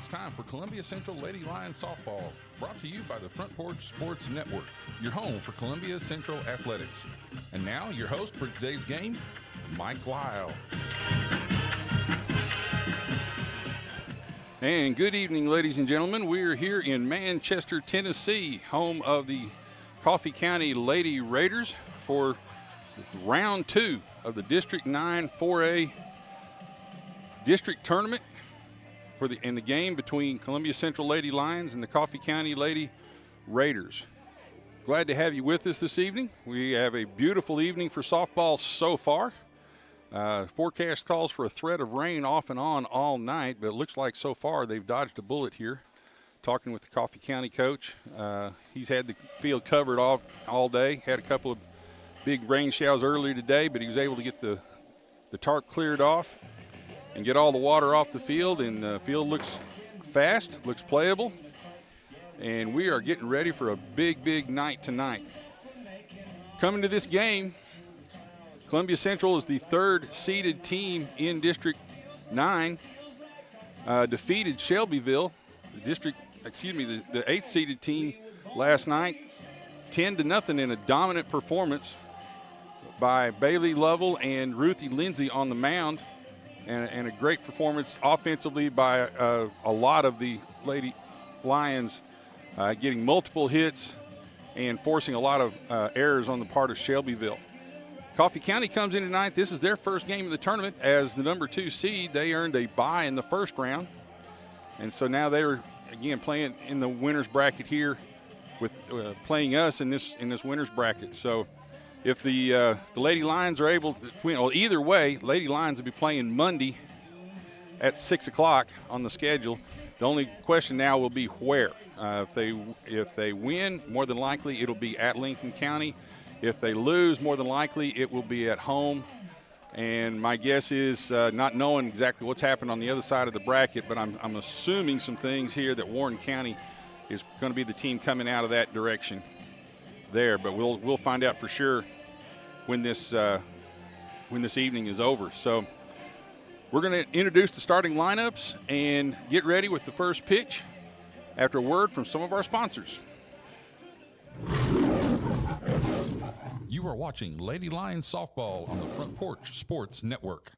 it's time for Columbia Central Lady Lions Softball, brought to you by the Front Porch Sports Network, your home for Columbia Central Athletics. And now, your host for today's game, Mike Lyle. And good evening, ladies and gentlemen. We're here in Manchester, Tennessee, home of the Coffee County Lady Raiders for round 2 of the District 9 4A District Tournament in the game between Columbia Central Lady Lions and the Coffee County Lady Raiders. Glad to have you with us this evening. We have a beautiful evening for softball so far. Forecast calls for a threat of rain off and on all night, but it looks like so far they've dodged a bullet here. Talking with the Coffee County coach, he's had the field covered all day. Had a couple of big rain showers earlier today, but he was able to get the tarp cleared off and get all the water off the field, and the field looks fast, looks playable, and we are getting ready for a big night tonight. Coming to this game, Columbia Central is the 3rd seeded team in District 9, defeated Shelbyville, the 8th seeded team last night, 10-0 in a dominant performance by Bailey Lovell and Ruthie Lindsay on the mound. And a great performance offensively by a lot of the Lady Lions, getting multiple hits and forcing a lot of errors on the part of Shelbyville. Coffee County comes in tonight. This is their first game of the tournament as the number 2 seed. They earned a bye in the first round. And so now they're, again, playing in the winner's bracket here with playing us in this winner's bracket. So if the Lady Lions are able to win, well, either way, Lady Lions will be playing Monday at 6 o'clock on the schedule. The only question now will be where. If they win, more than likely it'll be at Lincoln County. If they lose, more than likely it will be at home. And my guess is, not knowing exactly what's happened on the other side of the bracket, but I'm assuming some things here that Warren County is going to be the team coming out of that direction there. But we'll find out for sure when this evening is over. So we're going to introduce the starting lineups and get ready with the first pitch after a word from some of our sponsors. You are watching Lady Lions Softball on the Front Porch Sports Network.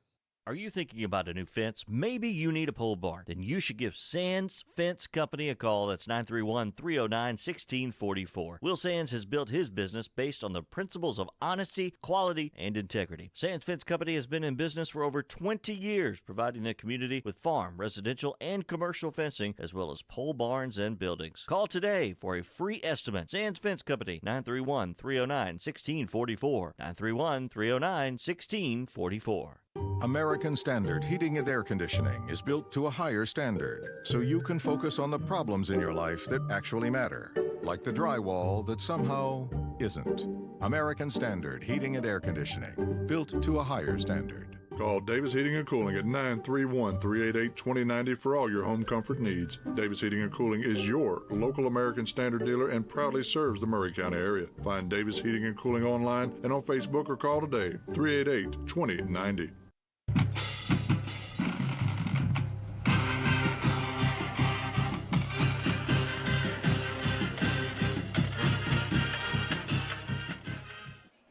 Are you thinking about a new fence? Maybe you need a pole barn. Then you should give Sands Fence Company a call. That's 931-309-1644. Will Sands has built his business based on the principles of honesty, quality, and integrity. Sands Fence Company has been in business for over 20 years, providing the community with farm, residential, and commercial fencing, as well as pole barns and buildings. Call today for a free estimate. Sands Fence Company, 931-309-1644. 931-309-1644. American Standard Heating and Air Conditioning is built to a higher standard, so you can focus on the problems in your life that actually matter, like the drywall that somehow isn't. American Standard Heating and Air Conditioning, built to a higher standard. Call Davis Heating and Cooling at 931-388-2090 for all your home comfort needs. Davis Heating and Cooling is your local American Standard dealer and proudly serves the Murray County area. Find Davis Heating and Cooling online and on Facebook or call today, 388-2090.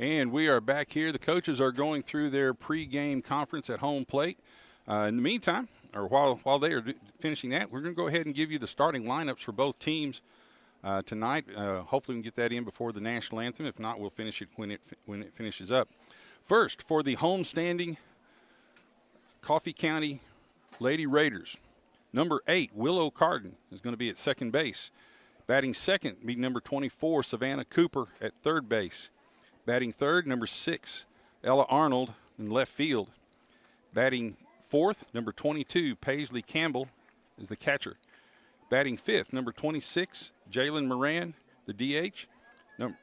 And we are back here. The coaches are going through their pregame conference at home plate. In the meantime, or while they are finishing that, we're going to go ahead and give you the starting lineups for both teams tonight. Hopefully we can get that in before the national anthem. If not, we'll finish it when it finishes up. First, for the homestanding Coffee County Lady Raiders, number 8, Willow Carden, is going to be at second base. Batting second, be number 24, Savannah Cooper, at third base. Batting third, number 6, Ella Arnold, in left field. Batting fourth, number 22, Paisley Campbell, is the catcher. Batting fifth, number 26, Jalen Moran, the DH.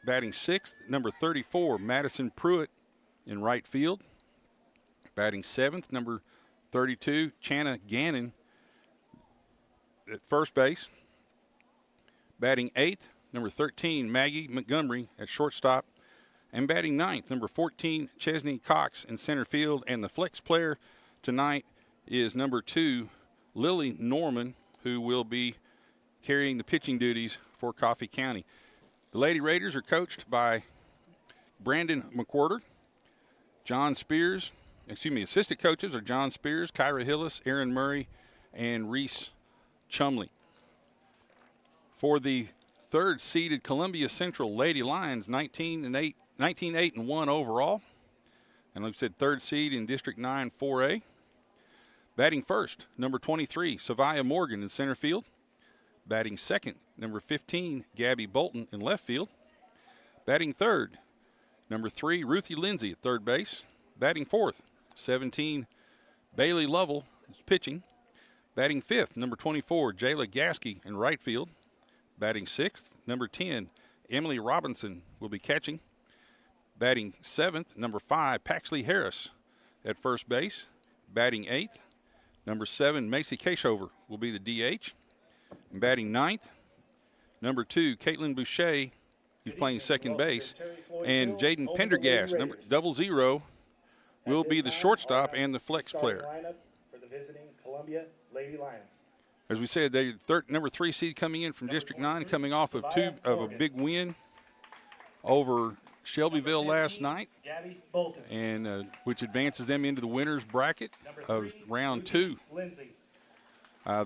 Batting sixth, number 34, Madison Pruitt, in right field. Batting seventh, number 32, Channa Gannon, at first base. Batting eighth, number 13, Maggie Montgomery, at shortstop. And batting ninth, number 14, Chesney Cox, in center field. And the flex player tonight is number 2, Lily Norman, who will be carrying the pitching duties for Coffee County. The Lady Raiders are coached by Brandon McWhorter, assistant coaches are John Spears, Kyra Hillis, Aaron Murray, and Reese Chumley. For the third seeded Columbia Central Lady Lions, 19-8-1 overall. And like I said, third seed in District 9 4A. Batting first, number 23, Savia Morgan in center field. Batting second, number 15, Gabby Bolton in left field. Batting third, number 3, Ruthie Lindsay at third base. Batting fourth, 17, Bailey Lovell is pitching. Batting fifth, number 24, Jayla Gasky in right field. Batting sixth, number 10, Emily Robinson will be catching. Batting seventh, number 5, Paxley Harris at first base. Batting eighth, number 7, Macy Kashover will be the DH. And batting ninth, number 2, Caitlin Boucher, who's playing second base. And Jaden Pendergast, number 00, will be the shortstop and the flex player. For the visiting Columbia Lady Lions. As we said, they're number 3 seed coming in from District 9, coming off of a big win over Shelbyville last night, and which advances them into the winners bracket of round 2.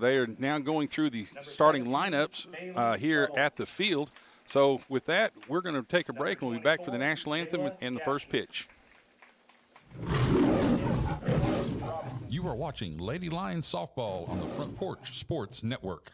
They are now going through the starting lineups here at the field. So with that, we're going to take a break, and we'll be back for the national anthem and the first pitch. You are watching Lady Lions Softball on the Front Porch Sports Network.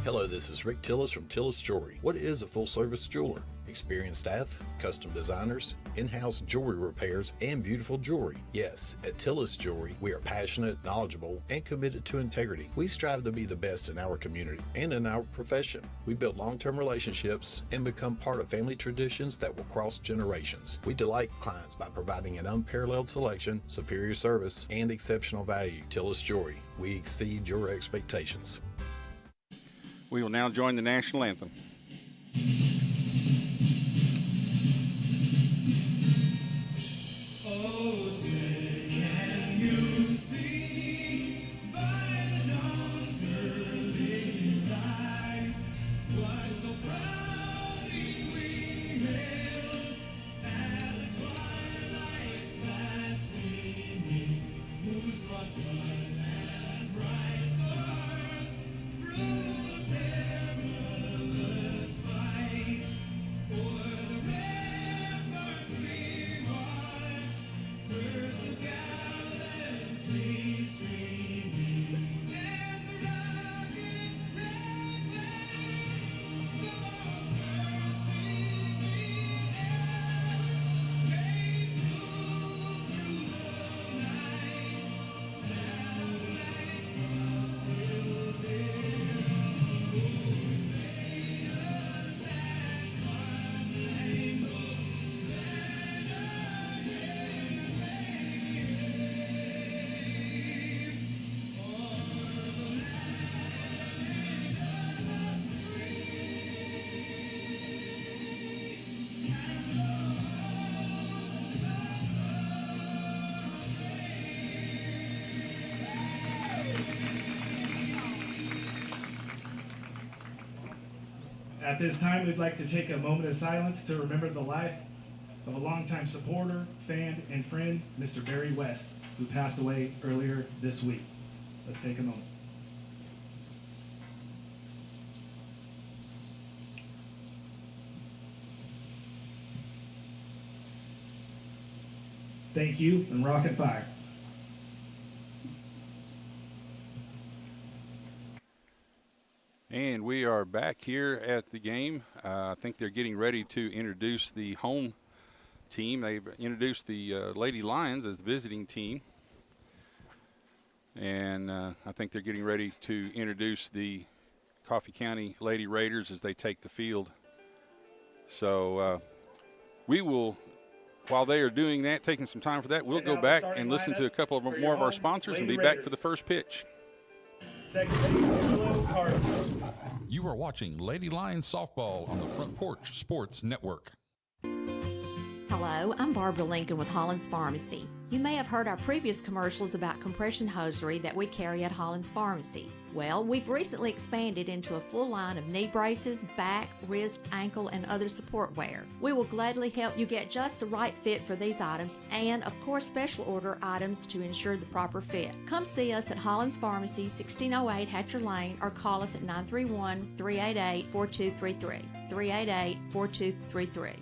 Hello, this is Rick Tillis from Tillis Jewelry. What is a full-service jeweler? Experienced staff, custom designers, in-house jewelry repairs, and beautiful jewelry. Yes, at Tillis Jewelry, we are passionate, knowledgeable, and committed to integrity. We strive to be the best in our community and in our profession. We build long-term relationships and become part of family traditions that will cross generations. We delight clients by providing an unparalleled selection, superior service, and exceptional value. Tillis Jewelry, we exceed your expectations. We will now join the national anthem. Oh, say, can you see by the dawn's early light what so proudly we hailed at the twilight's last gleaming, whose broad suns and bright stars through the perilous fight o'er the ramparts we marched. Birds of gallantly streaming, and the rocket's red flame, the bombs bursting in air, gave blue through the night, loud like us still there. Oh, sailors and star-spangled At this time, we'd like to take a moment of silence to remember the life of a longtime supporter, fan, and friend, Mr. Barry West, who passed away earlier this week. Let's take a moment. Thank you, and rocket fire. And we are back here at the game. I think they're getting ready to introduce the home team. They've introduced the Lady Lions as the visiting team. And I think they're getting ready to introduce the Coffee County Lady Raiders as they take the field. So we will, while they are doing that, taking some time for that, we'll go back and listen to a couple of more of our sponsors and be back for the first pitch. Second base, Willow Carter. You are watching Lady Lions Softball on the Front Porch Sports Network. Hello, I'm Barbara Lincoln with Hollins Pharmacy. You may have heard our previous commercials about compression hosiery that we carry at Hollins Pharmacy. Well, we've recently expanded into a full line of knee braces, back, wrist, ankle, and other support wear. We will gladly help you get just the right fit for these items and, of course, special order items to ensure the proper fit. Come see us at Hollins Pharmacy, 1608 Hatcher Lane, or call us at 931-388-4233. 388-4233.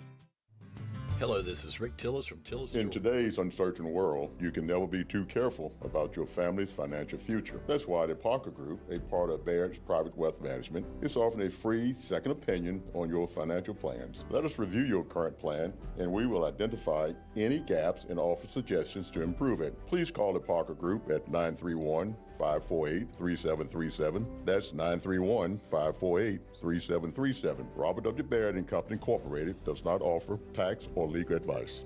Hello, this is Rick Tillis from Tillis In Jewelry. today's uncertain world, you can never be too careful about your family's financial future. That's why the Parker Group, a part of Baird's Private Wealth Management, is offering a free second opinion on your financial plans. Let us review your current plan, and we will identify any gaps and offer suggestions to improve it. Please call the Parker Group at 931-548-3737. That's 931-548-3737. Robert W. Baird and Company Incorporated does not offer tax or legal advice.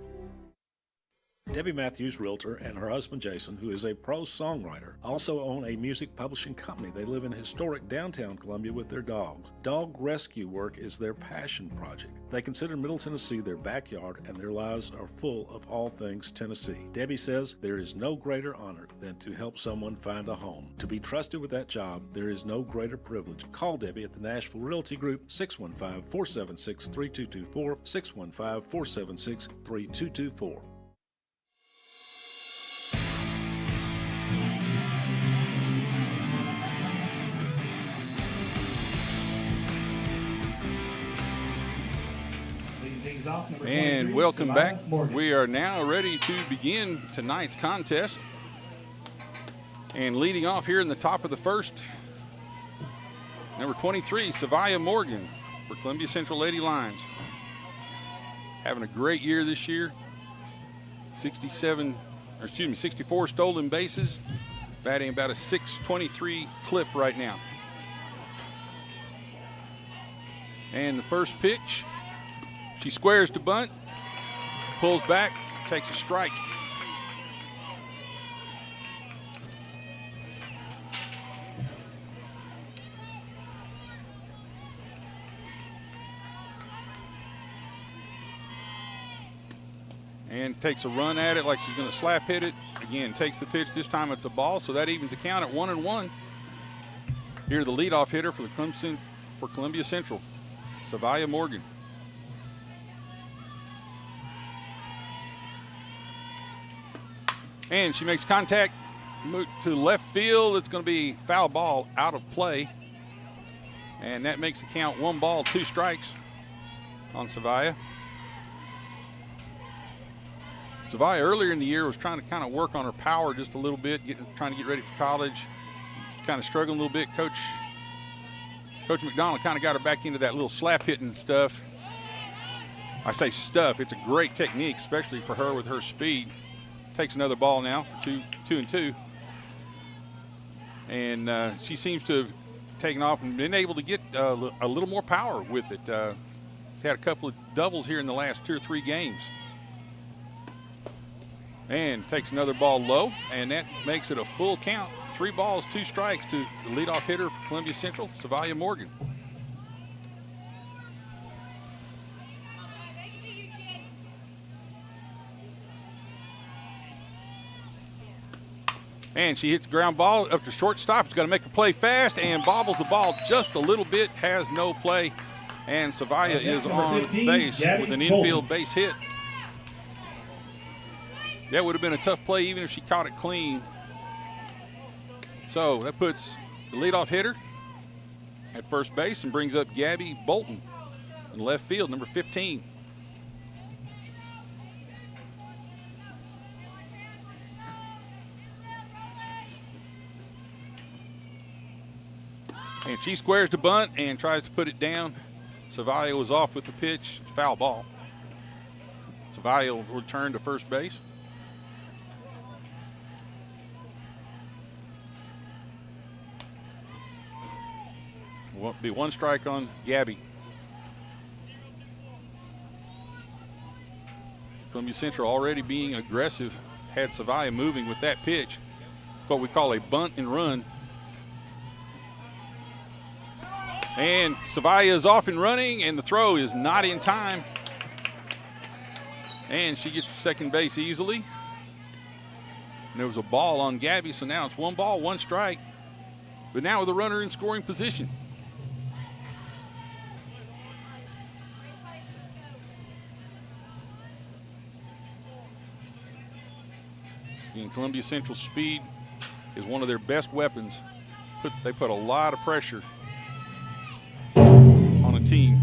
Debbie Matthews, realtor, and her husband Jason, who is a prose songwriter, also own a music publishing company. They live in historic downtown Columbia with their dogs. Dog rescue work is their passion project. They consider Middle Tennessee their backyard, and their lives are full of all things Tennessee. Debbie says there is no greater honor than to help someone find a home. To be trusted with that job, there is no greater privilege. Call Debbie at the Nashville Realty Group, 615-476-3224, 615-476-3224. Off, number And 23, welcome Savannah back. Morgan. We are now ready to begin tonight's contest. And leading off here in the top of the first, number 23, Savia Morgan for Columbia Central Lady Lions. Having a great year this year. 64 stolen bases, batting about a .623 clip right now. And the first pitch, she squares to bunt, pulls back, takes a strike. And takes a run at it like she's going to slap hit it. Again, takes the pitch. This time it's a ball, so that evens the count at 1-1. Here the leadoff hitter for Columbia Central, Savia Morgan. And she makes contact to left field. It's going to be foul ball out of play. And that makes the count 1 ball, 2 strikes on Savia. Savia earlier in the year was trying to kind of work on her power just a little bit, trying to get ready for college. Kind of struggling a little bit. Coach McDonald kind of got her back into that little slap hitting stuff. I say stuff, it's a great technique, especially for her with her speed. Takes another ball now for 2-2. And she seems to have taken off and been able to get a little more power with it. She's had a couple of doubles here in the last 2 or 3 games. And takes another ball low, and that makes it a full count. 3 balls, 2 strikes to the leadoff hitter for Columbia Central, Savia Morgan. And she hits the ground ball up to shortstop. She's got to make a play fast and bobbles the ball just a little bit, has no play. And Savia is on 15, base Gabby with an Bolton. infield base hit. That would have been a tough play even if she caught it clean. So that puts the leadoff hitter at first base and brings up Gabby Bolton in left field, number 15. And she squares the bunt and tries to put it down. Savia was off with the pitch. It's foul ball. Savia will return to first base. Will be 1 strike on Gabby. Columbia Central already being aggressive. Had Savia moving with that pitch. What we call a bunt and run. And Savia is off and running, and the throw is not in time. And she gets to second base easily. And there was a ball on Gabby, so now it's 1 ball, 1 strike. But now with a runner in scoring position. And Columbia Central speed is one of their best weapons. They put a lot of pressure on a team.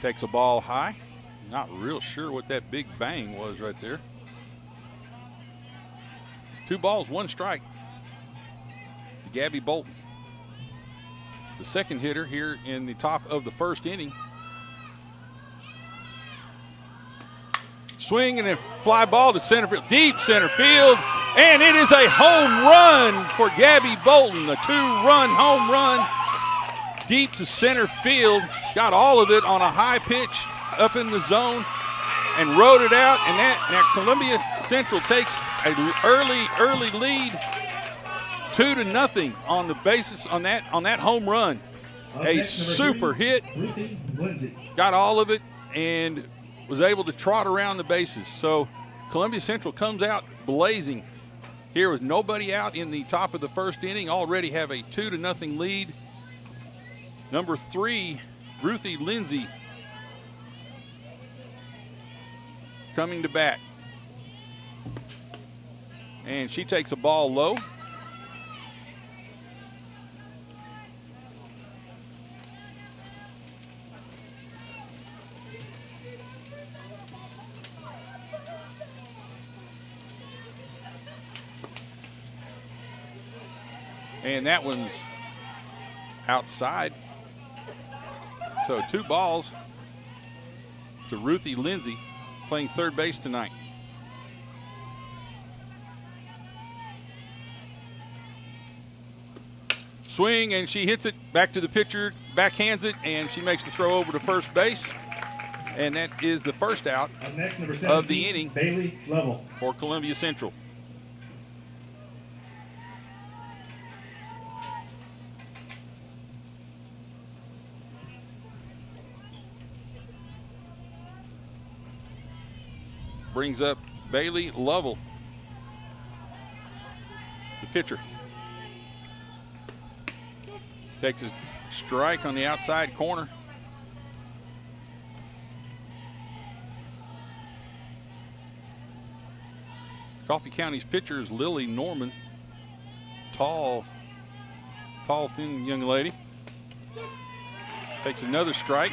Takes a ball high. Not real sure what that big bang was right there. 2 balls, 1 strike to Gabby Bolton. The second hitter here in the top of the first inning. Swing and a fly ball to center field, deep center field, and it is a home run for Gabby Bolton, a 2-run home run deep to center field. Got all of it on a high pitch up in the zone and rode it out, and now Columbia Central takes an early lead, 2-0 on the basis on that home run. A super hit, got all of it, and was able to trot around the bases. So Columbia Central comes out blazing here with nobody out in the top of the first inning, already have a 2-0 lead. Number 3, Ruthie Lindsay coming to bat. And she takes a ball low. And that one's outside. So 2 balls to Ruthie Lindsay, playing third base tonight. Swing, and she hits it back to the pitcher, backhands it, and she makes the throw over to first base. And that is the first out Next, number 17, of the inning Bailey Lovell. for Columbia Central. Brings up Bailey Lovell, the pitcher. Takes a strike on the outside corner. Coffee County's pitcher is Lily Norman. Tall, thin young lady. Takes another strike.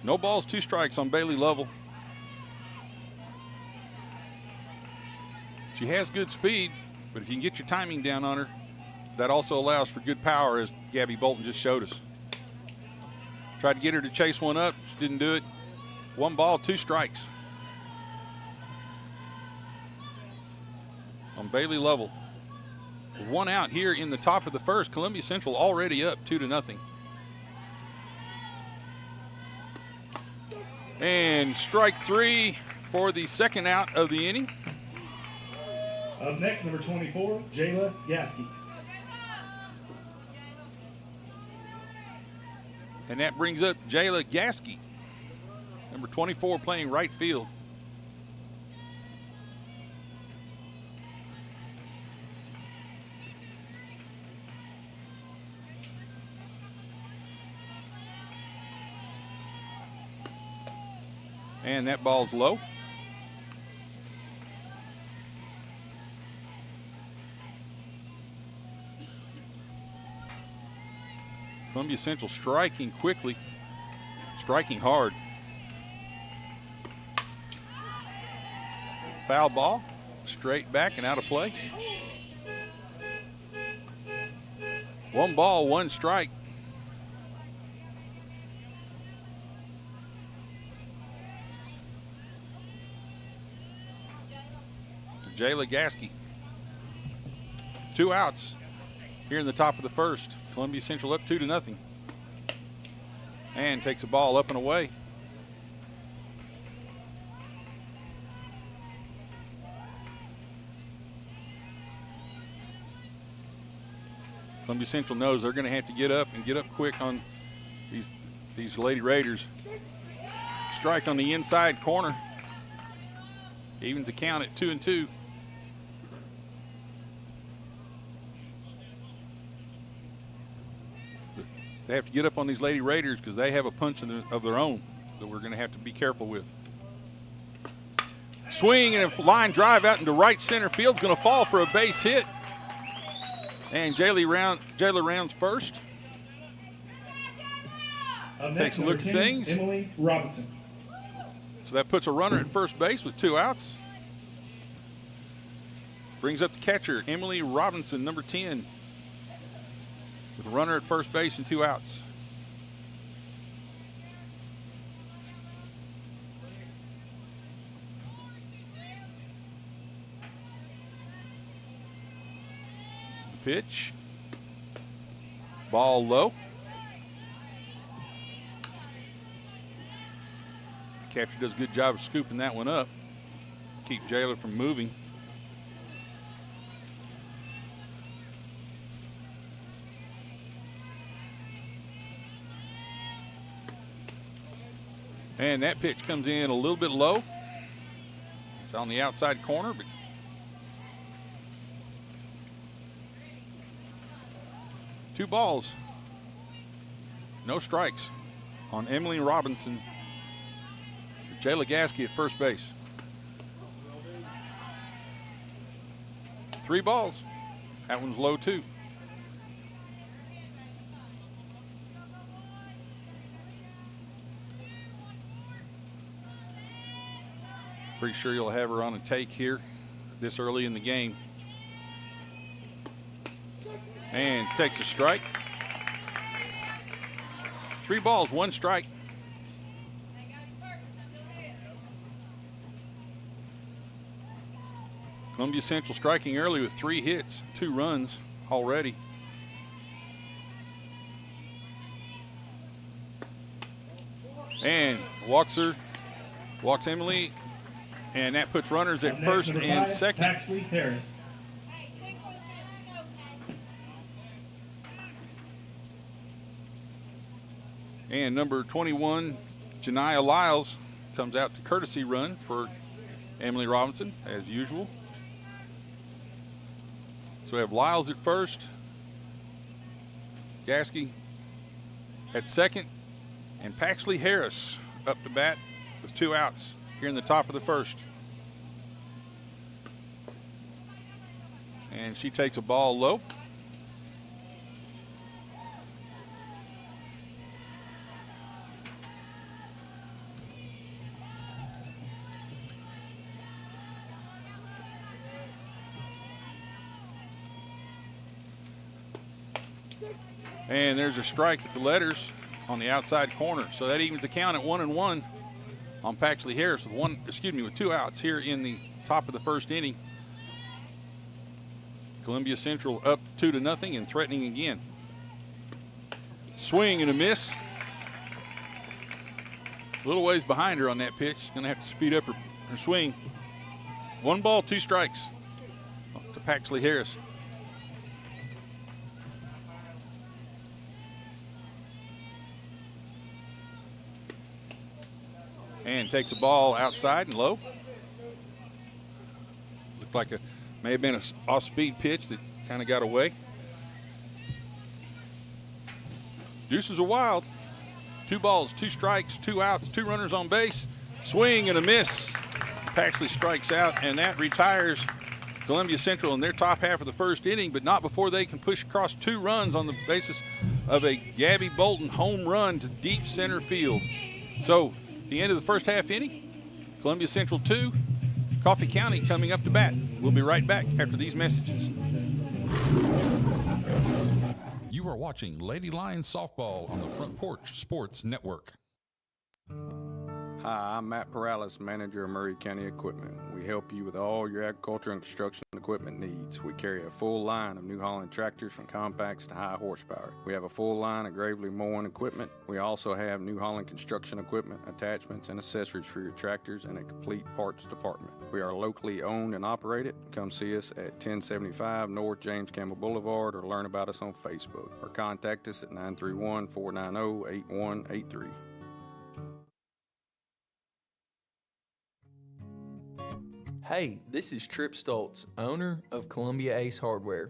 No balls, 2 strikes on Bailey Lovell. She has good speed, but if you can get your timing down on her, that also allows for good power, as Gabby Bolton just showed us. Tried to get her to chase one up. She didn't do it. 1 ball, 2 strikes on Bailey Lovell. With 1 out here in the top of the first. Columbia Central already up 2-0. And strike 3 for the second out of the inning. Up next, number 24, Jayla Gasky. And that brings up Jayla Gasky, number 24, playing right field. And that ball's low. Columbia Central striking quickly, striking hard. Foul ball, straight back and out of play. 1 ball, 1 strike. Jayla Gasky. 2 outs here in the top of the first. Columbia Central up 2-0. And takes a ball up and away. Columbia Central knows they're going to have to get up and get up quick on these Lady Raiders. Strike on the inside corner. Evens the count at 2-2. They have to get up on these Lady Raiders because they have a punch of their own that we're going to have to be careful with. Swing and a line drive out into right center field. Going to fall for a base hit. And Jayla Rounds first. Up Takes next, a look number at 10, things. Emily Robinson. So that puts a runner at first base with 2 outs. Brings up the catcher, Emily Robinson, number 10. With a runner at first base and 2 outs. Pitch. Ball low. Catcher does a good job of scooping that one up. Keep Jayla from moving. And that pitch comes in a little bit low. It's on the outside corner, but two balls. No strikes on Emily Robinson. Jayla Gasky at first base. 3 balls. That one's low too. Pretty sure you'll have her on a take here this early in the game. And takes a strike. 3 balls, 1 strike. Columbia Central striking early with 3 hits, 2 runs already. And walks Emily, and that puts runners at Up next, first number and 5, second. Paxley Harris. And number 21, Janiyah Lyles, comes out to courtesy run for Emily Robinson, as usual. So we have Lyles at first, Gasky at second, and Paxley Harris up to bat with 2 outs here in the top of the first. And she takes a ball low. And there's a strike at the letters on the outside corner. So that evens the count at 1-1 on Paxley Harris with 2 outs here in the top of the first inning. Columbia Central up 2-0 and threatening again. Swing and a miss. A little ways behind her on that pitch. Gonna have to speed up her swing. 1 ball, 2 strikes to Paxley Harris. And takes a ball outside and low. Looked like may have been an off-speed pitch that kind of got away. Deuces are wild. 2 balls, 2 strikes, 2 outs, 2 runners on base. Swing and a miss. Paxley strikes out, and that retires Columbia Central in their top half of the first inning, but not before they can push across 2 runs on the basis of a Gabby Bolton home run to deep center field. So, at the end of the first half inning, Columbia Central 2, Coffee County coming up to bat. We'll be right back after these messages. You are watching Lady Lions Softball on the Front Porch Sports Network. Hi, I'm Matt Perales, manager of Murray County Equipment. We help you with all your agriculture and construction equipment needs. We carry a full line of New Holland tractors from compacts to high horsepower. We have a full line of Gravely mowing equipment. We also have New Holland construction equipment, attachments, and accessories for your tractors and a complete parts department. We are locally owned and operated. Come see us at 1075 North James Campbell Boulevard or learn about us on Facebook or contact us at 931-490-8183. Hey, this is Trip Stoltz, owner of Columbia Ace Hardware.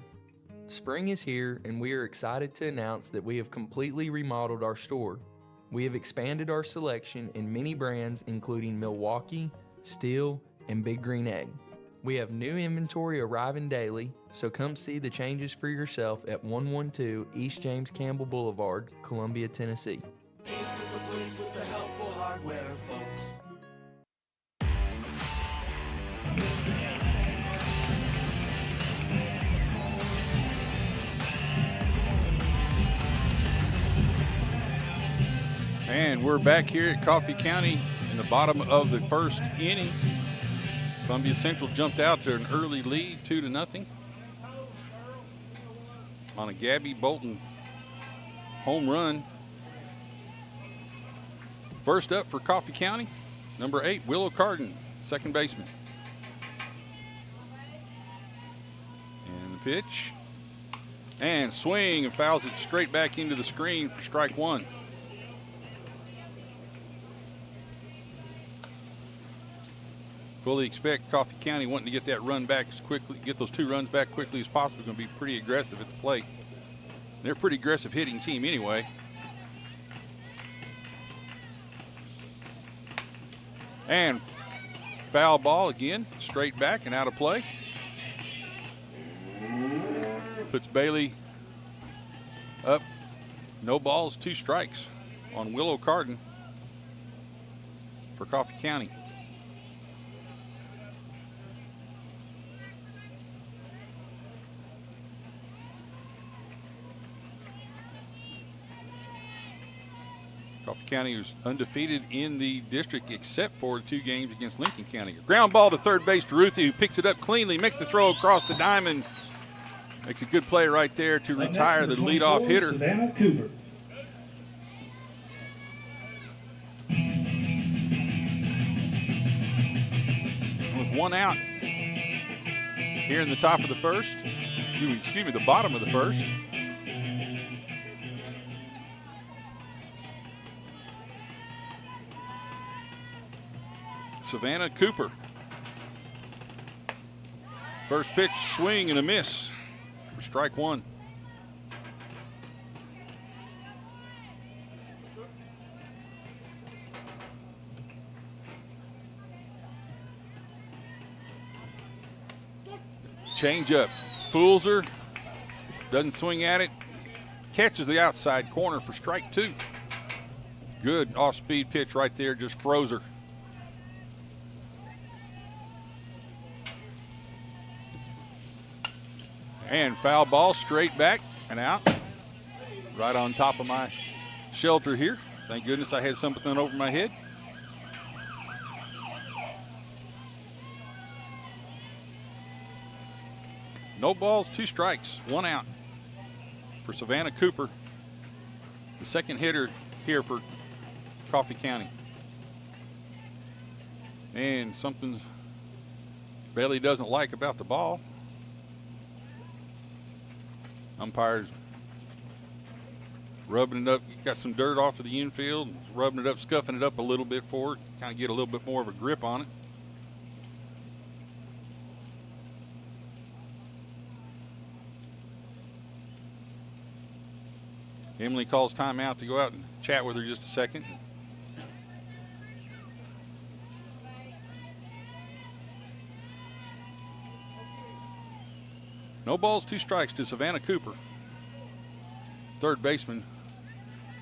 Spring is here, and we are excited to announce that we have completely remodeled our store. We have expanded our selection in many brands, including Milwaukee, Steel, and Big Green Egg. We have new inventory arriving daily, so come see the changes for yourself at 112 East James Campbell Boulevard, Columbia, Tennessee. Ace is the place with the helpful hardware, folks. And we're back here at Coffee County in the bottom of the first inning. Columbia Central jumped out to an early lead, 2-0, on a Gabby Bolton home run. First up for Coffee County, number 8, Willow Carden, second baseman. And the pitch. And swing, and fouls it straight back into the screen for strike one. Fully expect Coffee County wanting to get that run back as quickly, get those 2 runs back quickly as possible. Going to be pretty aggressive at the plate. They're a pretty aggressive hitting team anyway. And foul ball again, straight back and out of play. Puts Bailey up. No balls, 2 strikes on Willow Carden for Coffee County. Coffee County was undefeated in the district except for 2 games against Lincoln County. Ground ball to third base to Ruthie, who picks it up cleanly, makes the throw across the diamond. Makes a good play right there to retire the leadoff hitter. Savannah Cooper. With 1 out here in the top of the first, excuse me, the bottom of the first. Savannah Cooper. First pitch, swing and a miss for strike one. Change up, fools her, doesn't swing at it, catches the outside corner for strike two. Good off-speed pitch right there, just froze her. And foul ball straight back and out. Right on top of my shelter here. Thank goodness I had something over my head. No balls, 2 strikes, 1 out for Savannah Cooper, the second hitter here for Coffee County. And something Bailey doesn't like about the ball. Umpires rubbing it up, got some dirt off of the infield, rubbing it up, scuffing it up a little bit for it, kind of get a little bit more of a grip on it. Emily calls timeout to go out and chat with her just a second. No balls, 2 strikes to Savannah Cooper, third baseman,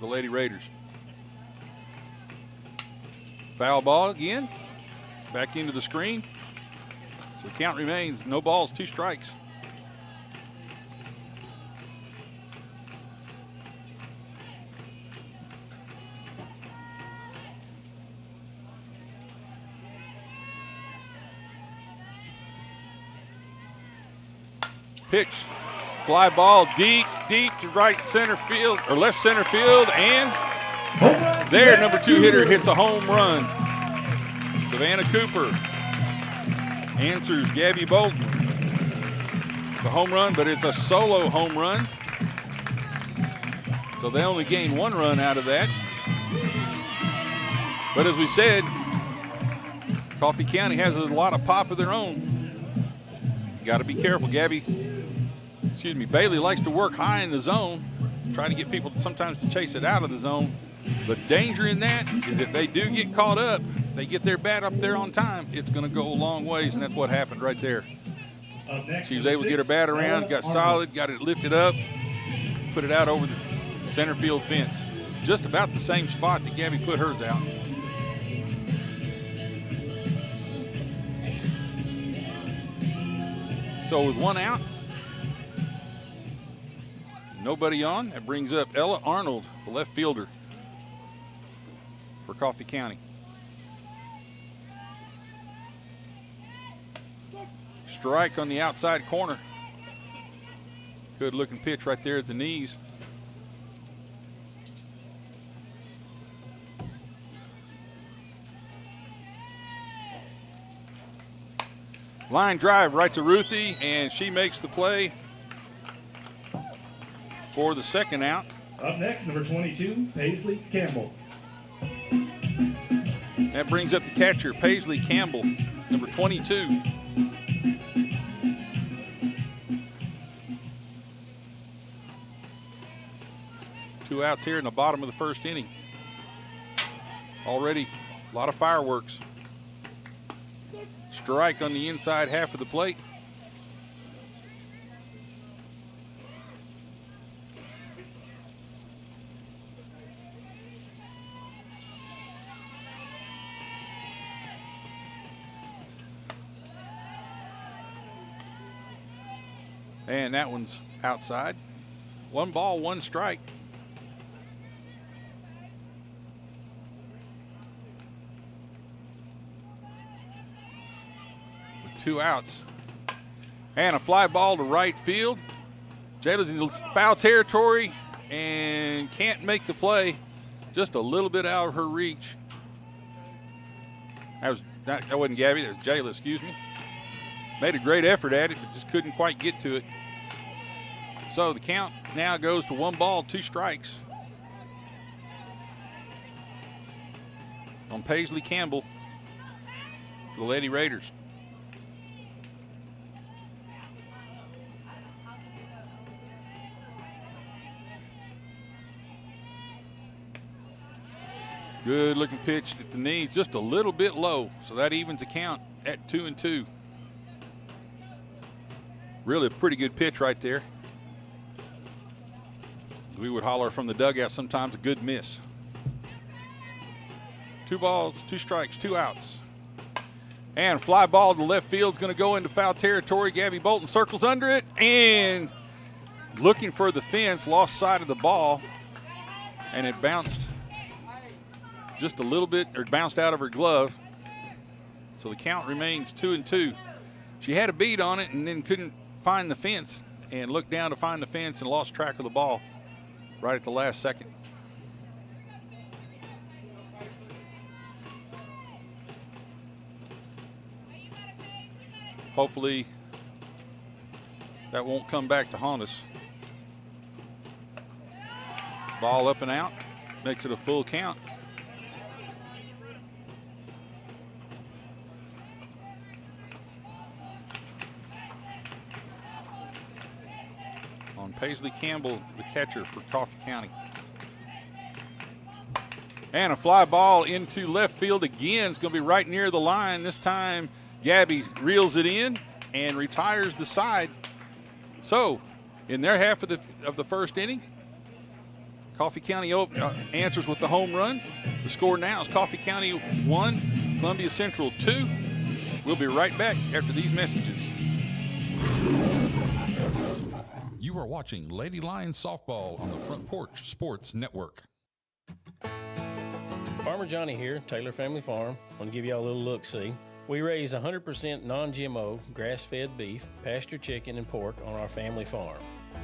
the Lady Raiders. Foul ball again, back into the screen. So the count remains no balls, 2 strikes. Pitch, fly ball deep to right center field, or left center field, and there, number 2 hitter hits a home run. Savannah Cooper answers Gabby Bolton. The home run, but it's a solo home run. So they only gain 1 run out of that. But as we said, Coffee County has a lot of pop of their own. Got to be careful. Bailey likes to work high in the zone, trying to get people sometimes to chase it out of the zone. The danger in that is if they do get caught up, they get their bat up there on time, it's going to go a long ways, and that's what happened right there. She was able to get her bat around, got solid, got it lifted up, put it out over the center field fence. Just about the same spot that Gabby put hers out. So with one out, nobody on, that brings up Ella Arnold, the left fielder for Coffee County. Strike on the outside corner. Good looking pitch right there at the knees. Line drive right to Ruthie, and she makes the play for the second out. Up next, number 22, Paisley Campbell. That brings up the catcher, Paisley Campbell, number 22. Two outs here in the bottom of the first inning. Already a lot of fireworks. Strike on the inside half of the plate. And that one's outside. 1 ball, 1 strike. With 2 outs. And a fly ball to right field. Jayla's in foul territory and can't make the play. Just a little bit out of her reach. That wasn't Gabby, that was Jayla, excuse me. Made a great effort at it, but just couldn't quite get to it. So the count now goes to 1 ball, 2 strikes on Paisley Campbell for the Lady Raiders. Good looking pitch at the knee, just a little bit low, so that evens the count at 2-2. Really a pretty good pitch right there. We would holler from the dugout sometimes, a good miss. 2 balls, 2 strikes, 2 outs. And fly ball to left field is going to go into foul territory. Gabby Bolton circles under it and looking for the fence, lost sight of the ball, and it bounced just a little bit, or bounced out of her glove. So the count remains 2-2. She had a beat on it and then couldn't find the fence and looked down to find the fence and lost track of the ball right at the last second. Hopefully that won't come back to haunt us. Ball up and out, makes it a full count. On Paisley Campbell, the catcher for Coffee County. And a fly ball into left field again. It's going to be right near the line. This time, Gabby reels it in and retires the side. So, in their half of the first inning, Coffee County answers with the home run. The score now is Coffee County 1, Columbia Central 2. We'll be right back after these messages. You are watching Lady Lions Softball on the Front Porch Sports Network. Farmer Johnny here, Taylor Family Farm. I want to give y'all a little look-see. We raise 100% non-GMO, grass-fed beef, pasture chicken, and pork on our family farm.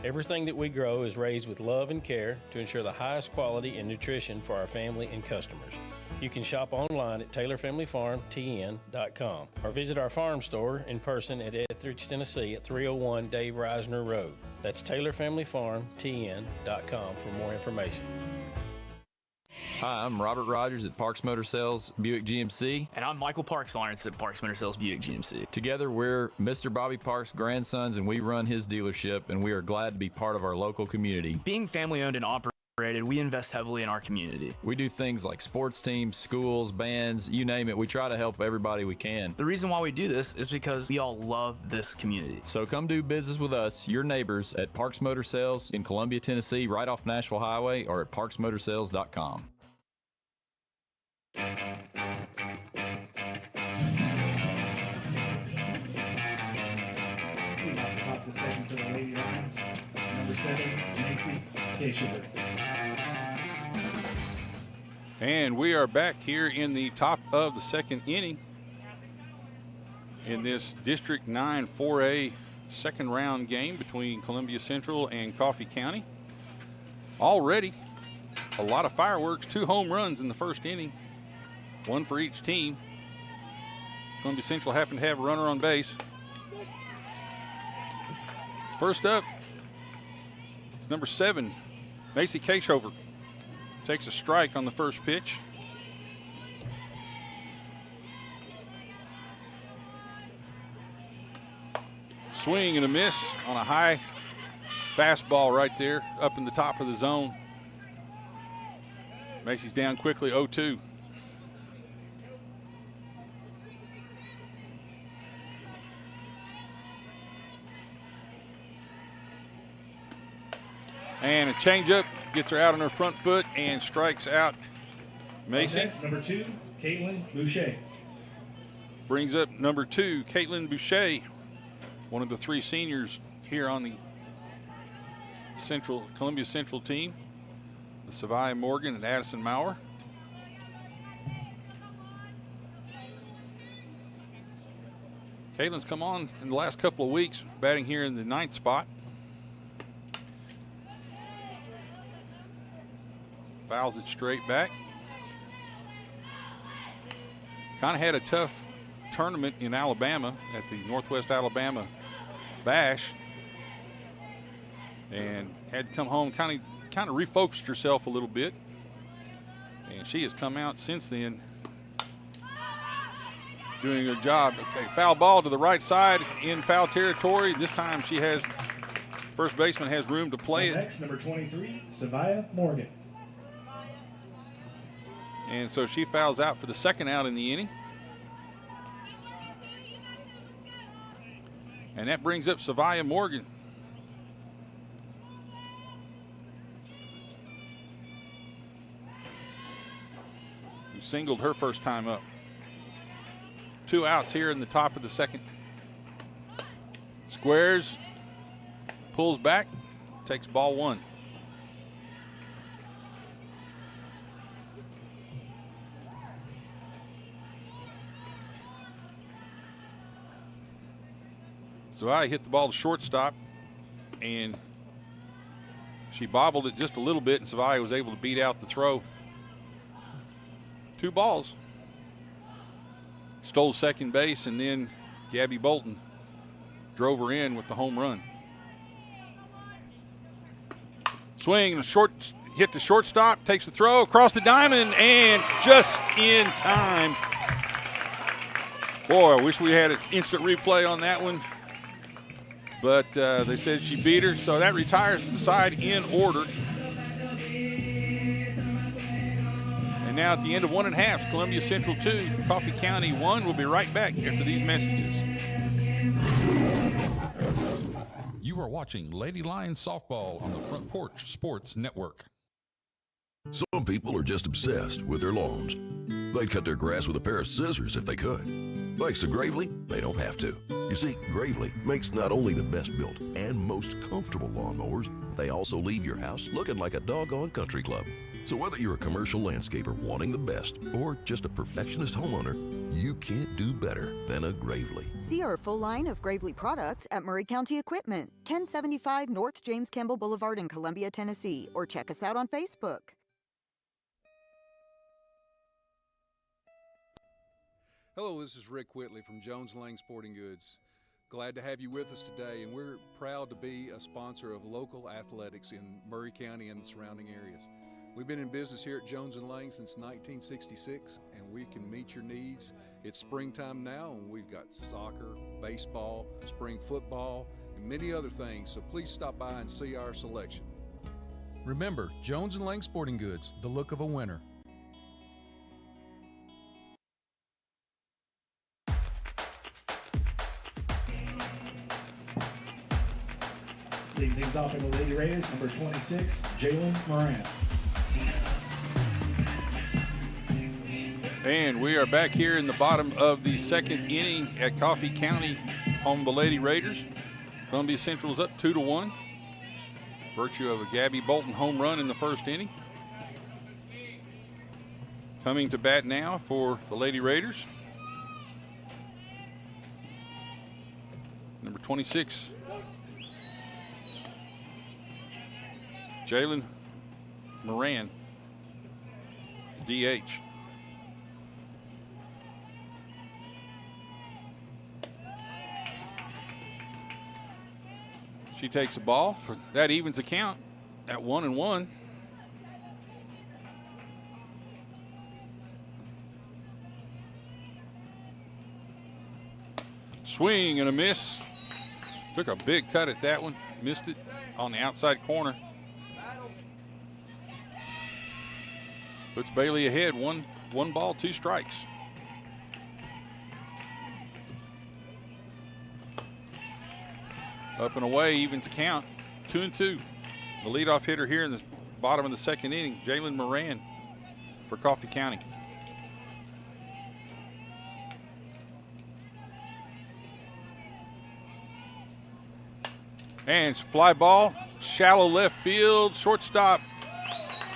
Everything that we grow is raised with love and care to ensure the highest quality and nutrition for our family and customers. You can shop online at TaylorFamilyFarmTN.com or visit our farm store in person at Etheridge, Tennessee at 301 Dave Reisner Road. That's TaylorFamilyFarmTN.com for more information. Hi, I'm Robert Rogers at Parks Motor Sales Buick GMC. And I'm Michael Parks Lawrence at Parks Motor Sales Buick GMC. Together, we're Mr. Bobby Parks' grandsons, and we run his dealership, and we are glad to be part of our local community. Being family-owned and operated, we invest heavily in our community. We do things like sports teams, schools, bands, you name it. We try to help everybody we can. The reason why we do this is because we all love this community. So come do business with us, your neighbors, at Parks Motor Sales in Columbia, Tennessee, right off Nashville Highway, or at parksmotorsales.com. Off the second for the Lady Lions. Number 7, Macy Kayshuber. And we are back here in the top of the second inning in this District 9 4A second round game between Columbia Central and Coffee County. Already a lot of fireworks, 2 home runs in the first inning, 1 for each team. Columbia Central happened to have a runner on base. First up, number 7, Macy Kayshover. Takes a strike on the first pitch. Swing and a miss on a high fastball right there up in the top of the zone. Macy's down quickly, 0-2. And a changeup gets her out on her front foot and strikes out Macy. Next, number 2, Caitlin Boucher. Brings up number 2, Caitlin Boucher, one of the 3 seniors here on the Columbia Central team, with Savia Morgan and Addison Maurer. Caitlin's come on in the last couple of weeks, batting here in the 9th spot. Fouls it straight back. Kind of had a tough tournament in Alabama at the Northwest Alabama Bash, and had to come home, kind of refocused herself a little bit, and she has come out since then doing a job. Okay, foul ball to the right side in foul territory. This time she has, first baseman has room to play it. Next, number 23, Savia Morgan. And so she fouls out for the second out in the inning. And that brings up Savia Morgan. Who singled her first time up. 2 outs here in the top of the second. Squares, pulls back, takes ball 1. So I hit the ball to shortstop, and she bobbled it just a little bit, and Savia was able to beat out the throw. 2 balls. Stole second base, and then Gabby Bolton drove her in with the home run. Swing and a short hit to shortstop, takes the throw across the diamond, and just in time. Boy, I wish we had an instant replay on that one. But they said she beat her, so that retires the side in order. And now at the end of 1 1/2, Columbia Central 2, Coffee County 1. We'll be right back after these messages. You are watching Lady Lions Softball on the Front Porch Sports Network. Some people are just obsessed with their lawns. They'd cut their grass with a pair of scissors if they could. Thanks to Gravely, they don't have to. You see, Gravely makes not only the best built and most comfortable lawnmowers, they also leave your house looking like a doggone country club. So whether you're a commercial landscaper wanting the best or just a perfectionist homeowner, you can't do better than a Gravely. See our full line of Gravely products at Murray County Equipment, 1075 North James Campbell Boulevard in Columbia, Tennessee, or check us out on Facebook. Hello, this is Rick Whitley from Jones Lang Sporting Goods. Glad to have you with us today, and we're proud to be a sponsor of local athletics in Murray County and the surrounding areas. We've been in business here at Jones & Lang since 1966, and we can meet your needs. It's springtime now, and we've got soccer, baseball, spring football, and many other things, so please stop by and see our selection. Remember, Jones & Lang Sporting Goods, the look of a winner. Leading things off in the Lady Raiders, number 26, Jalen Moran. And we are back here in the bottom of the second inning at Coffee County, home of the Lady Raiders. Columbia Central is up 2-1. Virtue of a Gabby Bolton home run in the first inning. Coming to bat now for the Lady Raiders, number 26, Jalen Moran, DH. She takes the ball. That evens the count at 1-1. Swing and a miss. Took a big cut at that one. Missed it on the outside corner. Puts Bailey ahead. One ball, 2 strikes. Up and away, evens the count, 2-2. The leadoff hitter here in the bottom of the second inning, Jalen Moran for Coffee County. And fly ball, shallow left field, shortstop.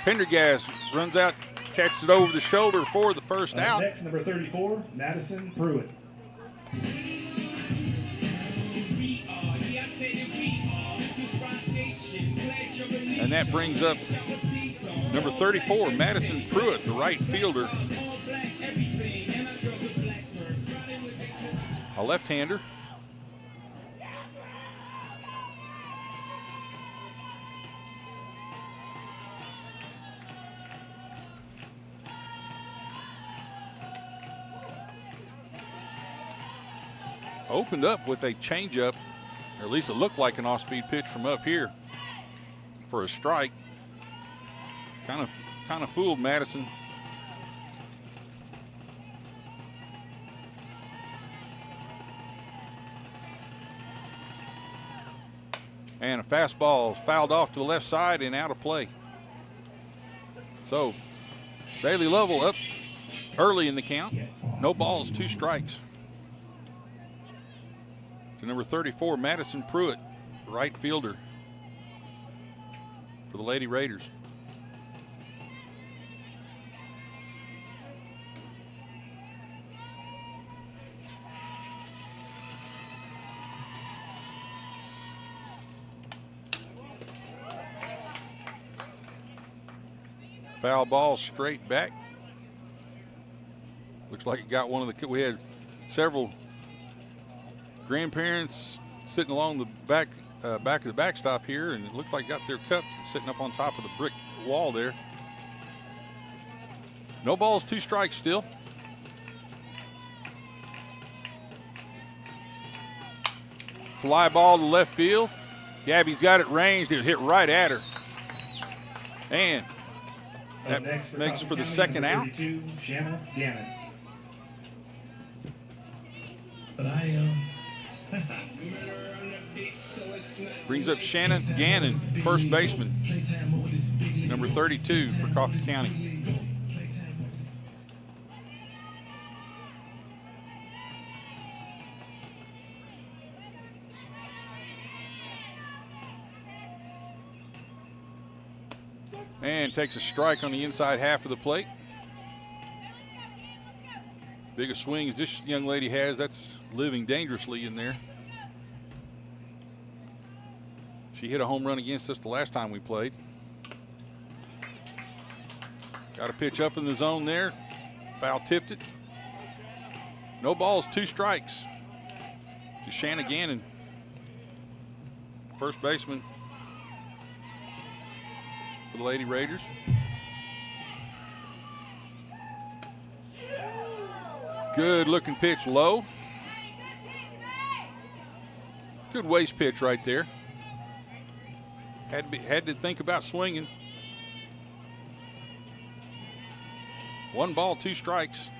Pendergast runs out, catches it over the shoulder for the first out. Next, number 34, Madison Pruitt. And that brings up number 34, Madison Pruitt, the right fielder. A left-hander. Opened up with a changeup, or at least it looked like an off-speed pitch from up here for a strike. Kind of fooled Madison. And a fastball fouled off to the left side and out of play. So Bailey Lovell up early in the count. No balls, 2 strikes. To number 34, Madison Pruitt, right fielder for the Lady Raiders. Foul ball straight back. Looks like it got one of the, we had several grandparents sitting along the back of the backstop here, and it looked like got their cup sitting up on top of the brick wall there. No balls, 2 strikes still. Fly ball to left field. Gabby's got it ranged. It hit right at her. And that makes for the second out. Shanna Gannon. But I am. Brings up Shannon Gannon, first baseman, number 32 for Coffee County. And takes a strike on the inside half of the plate. Biggest swing as this young lady has, that's living dangerously in there. She hit a home run against us the last time we played. Got a pitch up in the zone there. Foul tipped it. No balls, 2 strikes to Shanna Gannon, first baseman for the Lady Raiders. Good looking pitch low. Good waist pitch right there. Had to think about swinging. 1 ball, 2 strikes.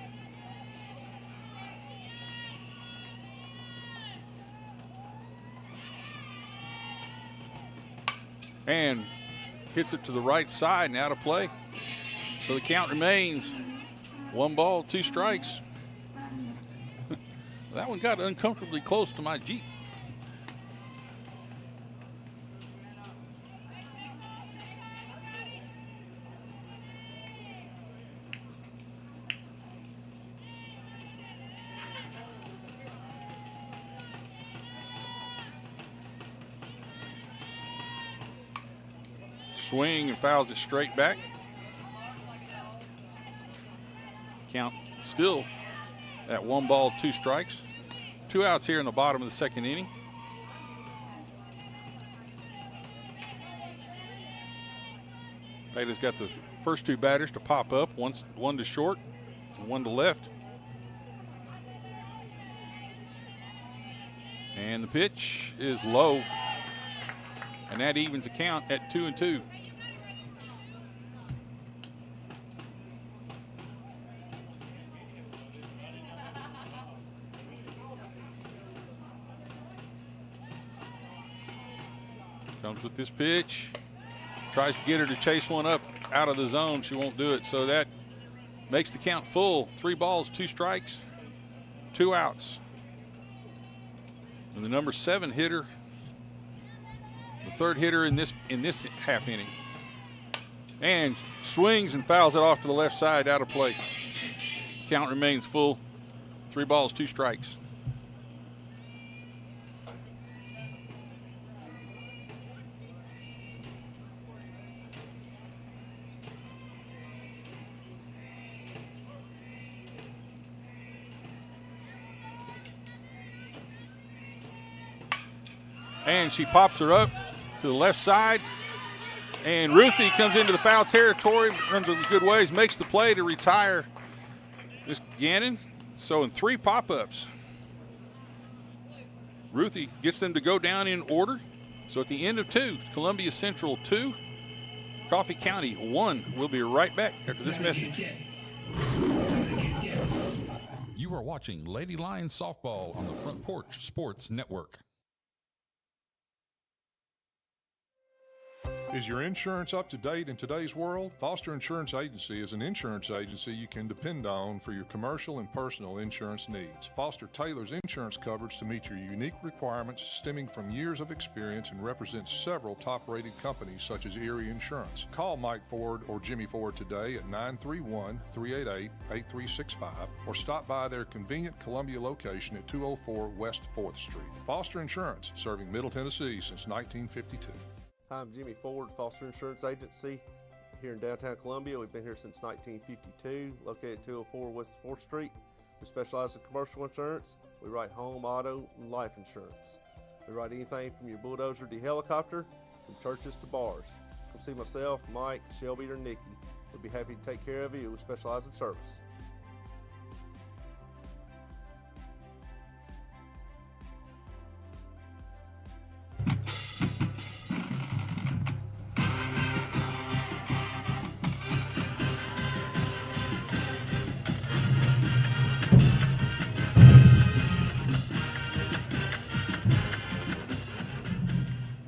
And hits it to the right side and out of play. So the count remains 1 ball, 2 strikes. That one got uncomfortably close to my Jeep. Swing and fouls it straight back. Count still at 1 ball, 2 strikes. 2 outs here in the bottom of the 2nd inning. Beta's got the first 2 batters to pop up, one to short and 1 to left. And the pitch is low, and that evens the count at 2-2. Comes with this pitch. Tries to get her to chase one up out of the zone. She won't do it. So that makes the count full. 3 balls, 2 strikes, 2 outs. And the number 7 hitter, the 3rd hitter in this half inning. And swings and fouls it off to the left side, out of play. Count remains full. 3 balls, 2 strikes. And she pops her up to the left side. And Ruthie comes into the foul territory, runs a good ways, makes the play to retire Miss Gannon. So in 3 pop-ups, Ruthie gets them to go down in order. So at the end of 2, Columbia Central 2, Coffee County 1. We'll be right back after this message. You are watching Lady Lions Softball on the Front Porch Sports Network. Is your insurance up to date in today's world? Foster Insurance Agency is an insurance agency you can depend on for your commercial and personal insurance needs. Foster tailors insurance coverage to meet your unique requirements stemming from years of experience and represents several top-rated companies such as Erie Insurance. Call Mike Ford or Jimmy Ford today at 931-388-8365 or stop by their convenient Columbia location at 204 West 4th Street. Foster Insurance, serving Middle Tennessee since 1952. Hi, I'm Jimmy Ford, Foster Insurance Agency here in downtown Columbia. We've been here since 1952, located at 204 West 4th Street. We specialize in commercial insurance. We write home, auto, and life insurance. We write anything from your bulldozer to helicopter, from churches to bars. Come see myself, Mike, Shelby, or Nikki. We'd be happy to take care of you. We specialize in service.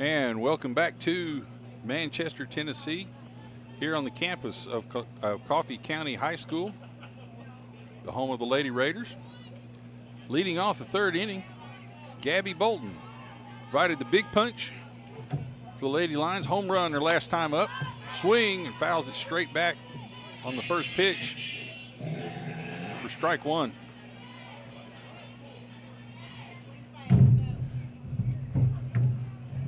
And welcome back to Manchester, Tennessee, here on the campus of Coffee County High School, the home of the Lady Raiders. Leading off the 3rd inning, Gabby Bolton provided the big punch for the Lady Lions. Home run their last time up. Swing and fouls it straight back on the first pitch for strike 1.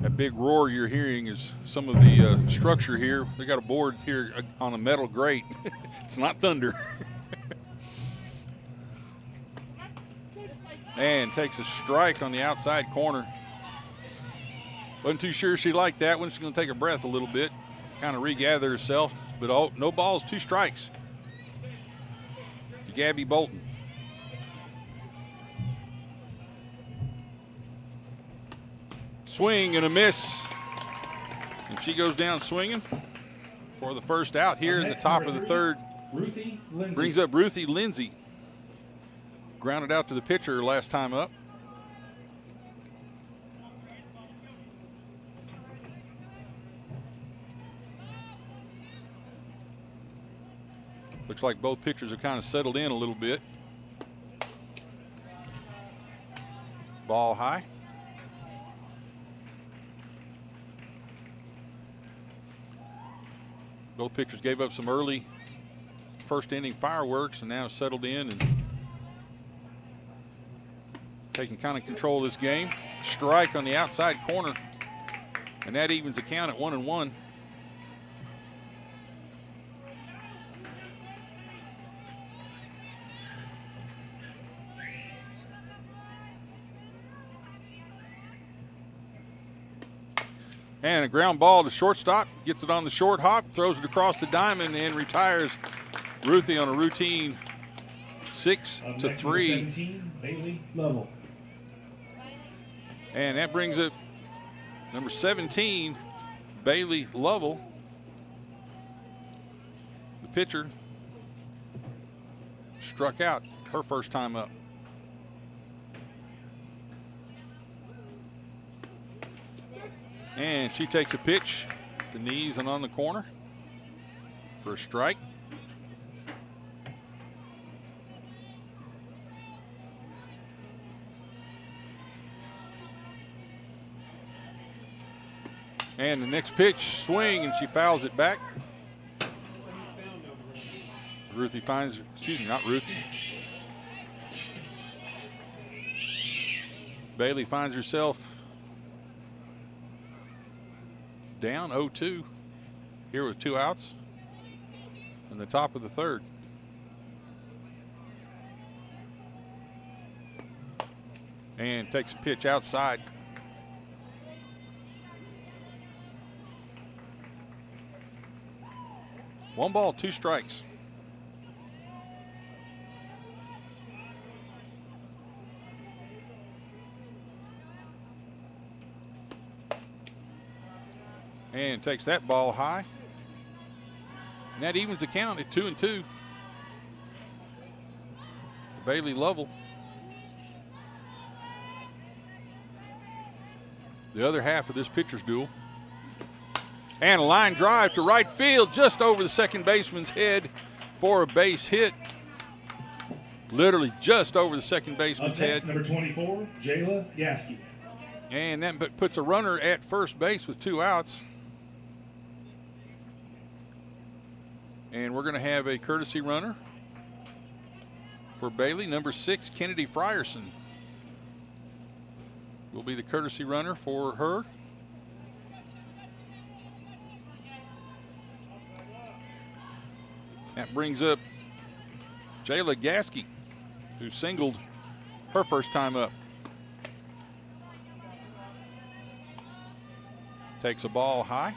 That big roar you're hearing is some of the structure here. They got a board here on a metal grate. It's not thunder. And takes a strike on the outside corner. Wasn't too sure she liked that one. She's going to take a breath a little bit, kind of regather herself. But no balls, 2 strikes to Gabby Bolton. Swing and a miss. And she goes down swinging for the first out here in the top of the third. Ruthie Lindsay. Brings up Ruthie Lindsay. Grounded out to the pitcher last time up. Looks like both pitchers are kind of settled in a little bit. Ball high. Both pitchers gave up some early first inning fireworks and now settled in and taking kind of control of this game. Strike on the outside corner, and that evens the count at 1-1. And a ground ball to shortstop, gets it on the short hop, throws it across the diamond, and retires Ruthie on a routine 6-3. 17, Bailey Lovell. And that brings up number 17, Bailey Lovell. The pitcher struck out her first time up. And she takes a pitch, the knees and on the corner for a strike. And the next pitch, swing, and she fouls it back. Ruthie finds, excuse me, not Ruthie. Bailey finds herself down 0-2 here with 2 outs in the top of the third. And takes a pitch outside. One ball, 2 strikes. And takes that ball high. And that evens the count at 2-2. Bailey Lovell. The other half of this pitcher's duel. And a line drive to right field, just over the second baseman's head for a base hit. Literally just over the second baseman's head. Number 24, Jayla Gasky. And that puts a runner at first base with 2 outs. And we're going to have a courtesy runner for Bailey. Number 6, Kennedy Frierson will be the courtesy runner for her. That brings up Jayla Gasky, who singled her first time up. Takes a ball high.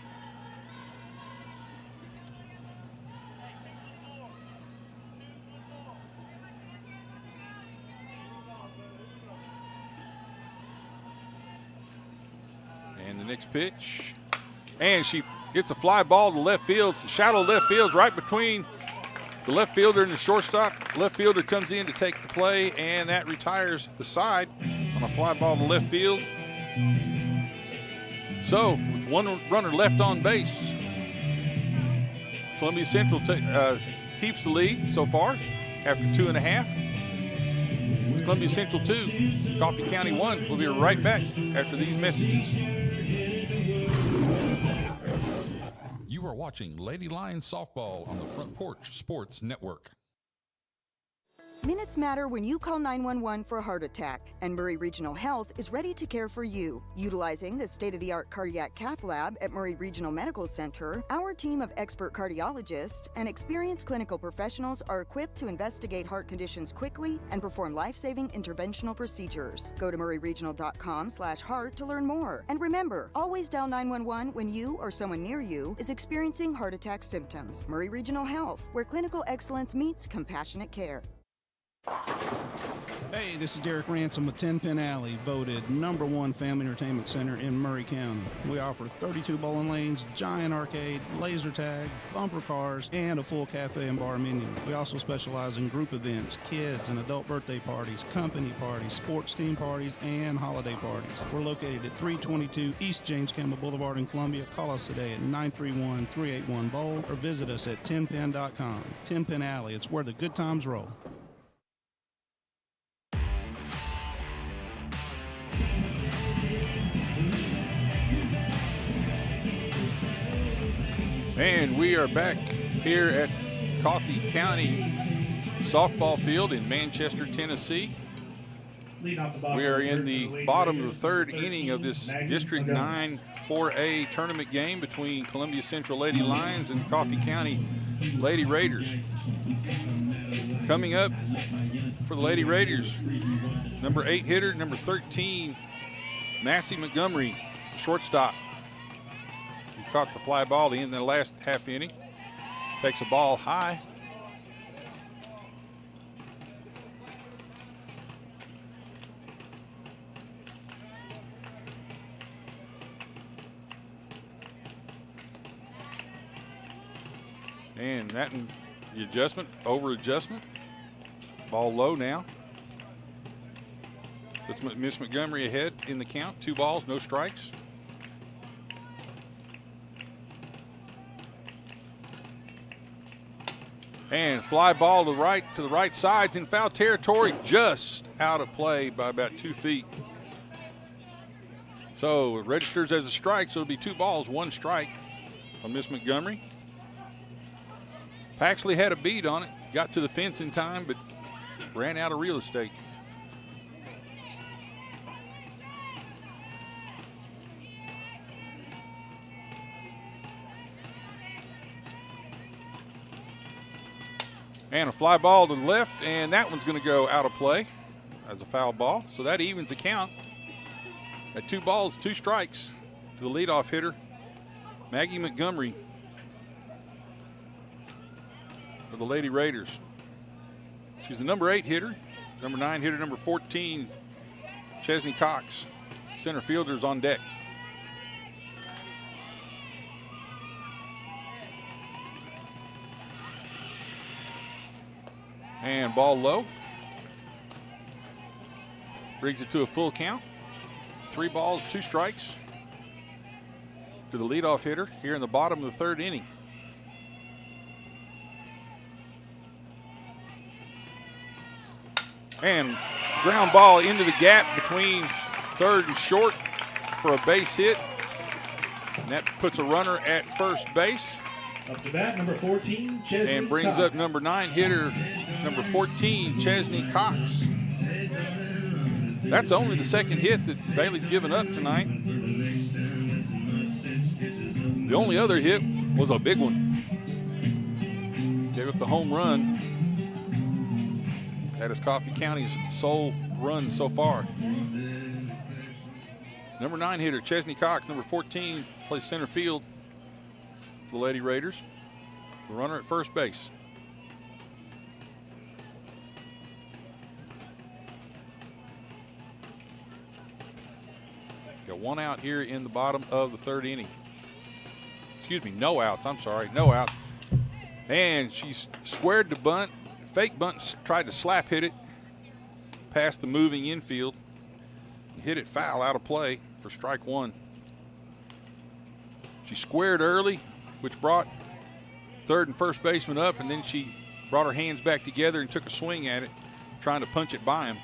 And the next pitch. And she hits a fly ball to left field. Shallow left field right between the left fielder and the shortstop. Left fielder comes in to take the play, and that retires the side on a fly ball to left field. So, with 1 runner left on base, Columbia Central keeps the lead so far after 2.5. It's Columbia Central 2, Coffee County 1. We'll be right back after these messages. You are watching Lady Lions Softball on the Front Porch Sports Network. Minutes matter when you call 911 for a heart attack, and Murray Regional Health is ready to care for you. Utilizing the state-of-the-art cardiac cath lab at Murray Regional Medical Center, our team of expert cardiologists and experienced clinical professionals are equipped to investigate heart conditions quickly and perform life-saving interventional procedures. Go to murrayregional.com/heart to learn more. And remember, always dial 911 when you or someone near you is experiencing heart attack symptoms. Murray Regional Health, where clinical excellence meets compassionate care. Hey, this is Derek Ransom with 10 Pin Alley, voted #1 family entertainment center in Murray County. We offer 32 bowling lanes, giant arcade, laser tag, bumper cars, and a full cafe and bar menu. We also specialize in group events, kids and adult birthday parties, company parties, sports team parties, and holiday parties. We're located at 322 East James Campbell Boulevard in Columbia. Call us today at 931-381-BOWL or visit us at 10pin.com. 10 Pin Alley, it's where the good times roll. And we are back here at Coffee County Softball Field in Manchester, Tennessee. We are in the bottom of the third inning of this District 9 4A tournament game between Columbia Central Lady Lions and Coffee County Lady Raiders. Coming up for the Lady Raiders, number 8 hitter, number 13, Massey Montgomery, shortstop. He caught the fly ball in the last half inning. Takes a ball high. And that and the adjustment, over adjustment. Ball low now. Puts Miss Montgomery ahead in the count. 2 balls, no strikes. And fly ball to the right side's in foul territory, just out of play by about 2 feet. So it registers as a strike, so it'll be 2 balls, 1 strike on Miss Montgomery. Paxley had a beat on it, got to the fence in time, but ran out of real estate. And a fly ball to the left, and that one's going to go out of play as a foul ball. So that evens the count at 2 balls, 2 strikes to the leadoff hitter, Maggie Montgomery, for the Lady Raiders. She's the number 8 hitter. Number 9 hitter, number 14, Chesney Cox. Center fielders on deck. And ball low. Brings it to a full count. 3 balls, 2 strikes to the leadoff hitter here in the bottom of the 3rd inning. And ground ball into the gap between 3rd and short for a base hit. And that puts a runner at first base. Up to bat, number 14, Chesney and brings Cox. up number 9 hitter, number 14, Chesney Cox. That's only the 2nd hit that Bailey's given up tonight. The only other hit was a big one. Gave up the home run. That is Coffee County's sole run so far. Number 9 hitter, Chesney Cox. Number 14 plays center field for the Lady Raiders. The runner at first base. Got 1 out here in the bottom of the 3rd inning. Excuse me, no outs. I'm sorry, no outs. And she's squared the bunt. Fake bunt, tried to slap hit it past the moving infield. Hit it foul out of play for strike 1. She squared early, which brought 3rd and first baseman up, and then she brought her hands back together and took a swing at it, trying to punch it by him.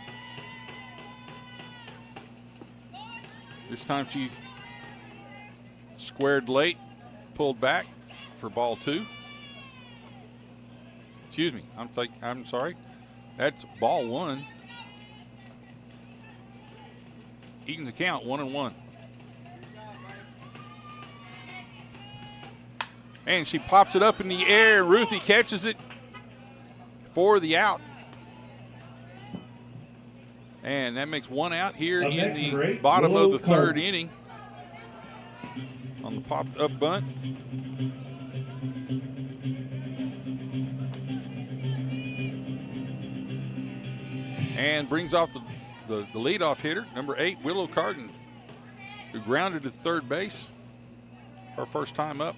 This time she squared late, pulled back for ball 2. Excuse me, I'm sorry. That's ball 1. Evens the count, 1-1. And she pops it up in the air. Ruthie catches it for the out. And that makes 1 out here in the bottom of the 3rd inning. On the popped up bunt. And brings off the leadoff hitter, number 8, Willow Carden, who grounded to third base. Her first time up.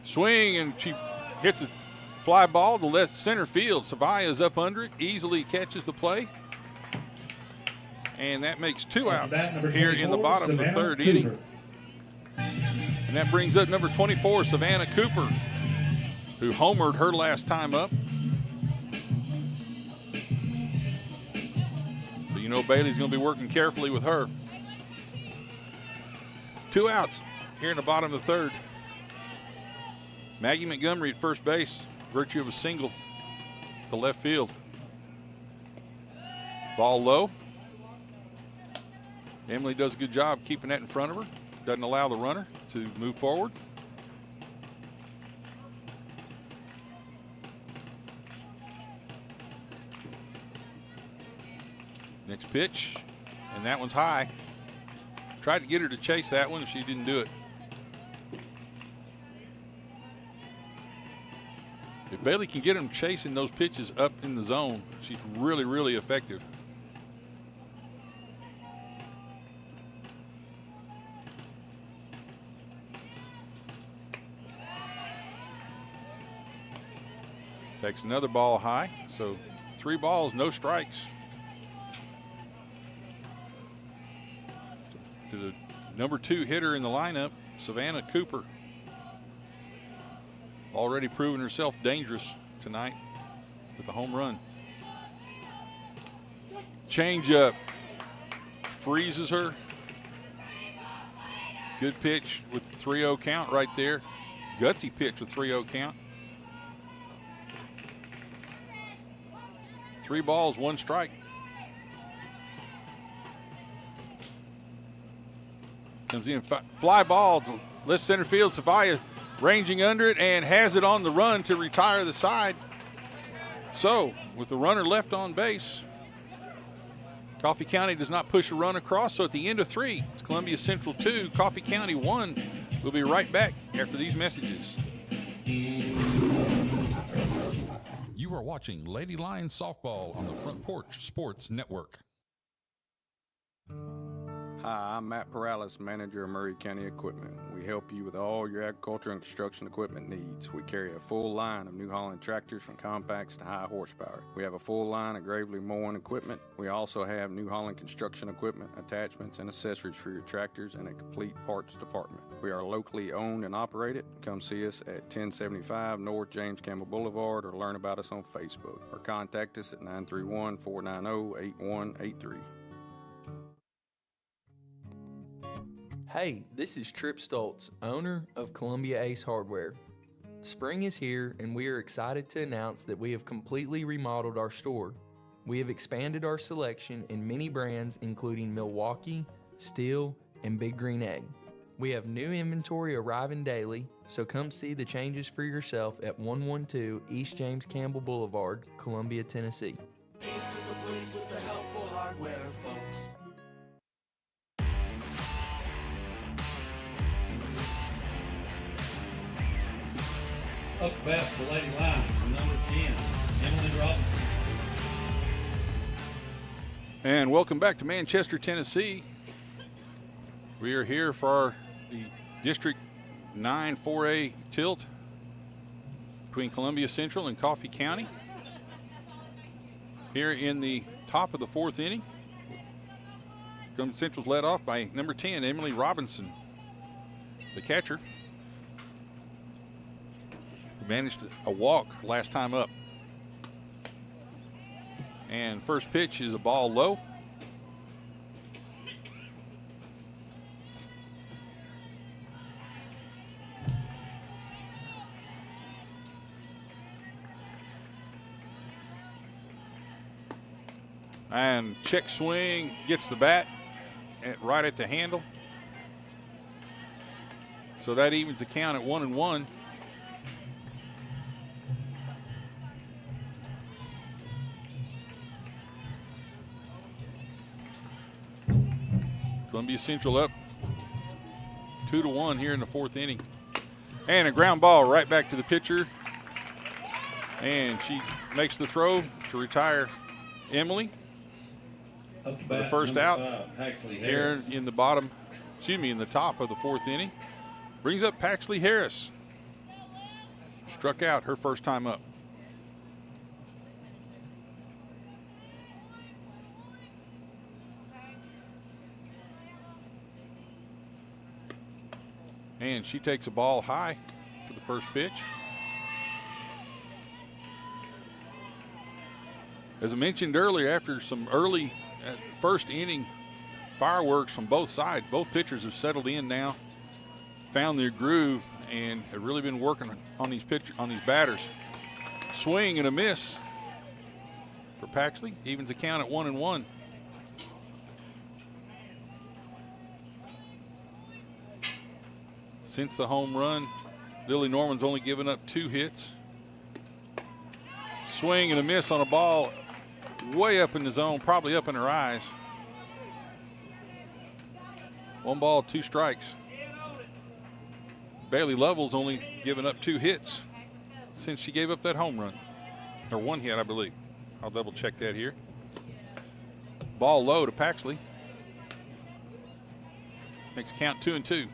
Swing, and she hits a fly ball to left center field. Savalla's up under it, easily catches the play. And that makes 2 outs here in the bottom of the third inning. And that brings up number 24, Savannah Cooper, who homered her last time up. So you know Bailey's going to be working carefully with her. 2 outs here in the bottom of the third. Maggie Montgomery at first base, virtue of a single to left field. Ball low. Emily does a good job keeping that in front of her. Doesn't allow the runner to move forward. Next pitch, and that one's high. Tried to get her to chase that one, she didn't do it. If Bailey can get them chasing those pitches up in the zone, she's really, really effective. Takes another ball high, so 3 balls, no strikes. To the number 2 hitter in the lineup, Savannah Cooper. Already proven herself dangerous tonight with a home run. Changeup freezes her. Good pitch with 3-0 count right there. Gutsy pitch with 3-0 count. 3 balls, 1 strike. Comes in, fly ball to left center field. Savaya ranging under it and has it on the run to retire the side. So with the runner left on base, Coffee County does not push a run across. So at the end of 3, it's Columbia Central 2, Coffee County 1. We'll be right back after these messages. You are watching Lady Lions Softball on the Front Porch Sports Network. Hi, I'm Matt Perales, manager of Murray County Equipment. We help you with all your agriculture and construction equipment needs. We carry a full line of New Holland tractors from compacts to high horsepower. We have a full line of Gravely mowing equipment. We also have New Holland construction equipment, attachments, and accessories for your tractors and a complete parts department. We are locally owned and operated. Come see us at 1075 North James Campbell Boulevard or learn about us on Facebook or contact us at 931-490-8183. Hey, this is Trip Stoltz, owner of Columbia Ace Hardware. Spring is here and we are excited to announce that we have completely remodeled our store. We have expanded our selection in many brands including Milwaukee, Steel, and Big Green Egg. We have new inventory arriving daily, so come see the changes for yourself at 112 East James Campbell Boulevard, Columbia, Tennessee. Ace is the place with the helpful hardware, folks. Up bat for Lady Lions, number 10, Emily Robinson. And welcome back to Manchester, Tennessee. We are here for the District 9 4A tilt between Columbia Central and Coffee County. Here in the top of the 4th inning, Columbia Central's led off by number 10, Emily Robinson, the catcher. Managed a walk last time up. And first pitch is a ball low. And check swing, gets the bat right at the handle. So that evens the count at 1-1. Columbia Central up 2-1 here in the 4th inning. And a ground ball right back to the pitcher. And she makes the throw to retire Emily. Up to For the bat, first number out 5, Paxley here Harris. in the top of the 4th inning. Brings up Paxley Harris. Struck out her first time up. And she takes a ball high for the first pitch. As I mentioned earlier, after some early first inning fireworks from both sides, both pitchers have settled in now, found their groove, and have really been working on these batters. Swing and a miss for Paxley, evens the count at 1-1. Since the home run, Lily Norman's only given up 2 hits. Swing and a miss on a ball way up in the zone, probably up in her eyes. 1 ball, 2 strikes. Bailey Lovell's only given up 2 hits since she gave up that home run. Or 1 hit, I believe. I'll double check that here. Ball low to Paxley. Makes count 2-2.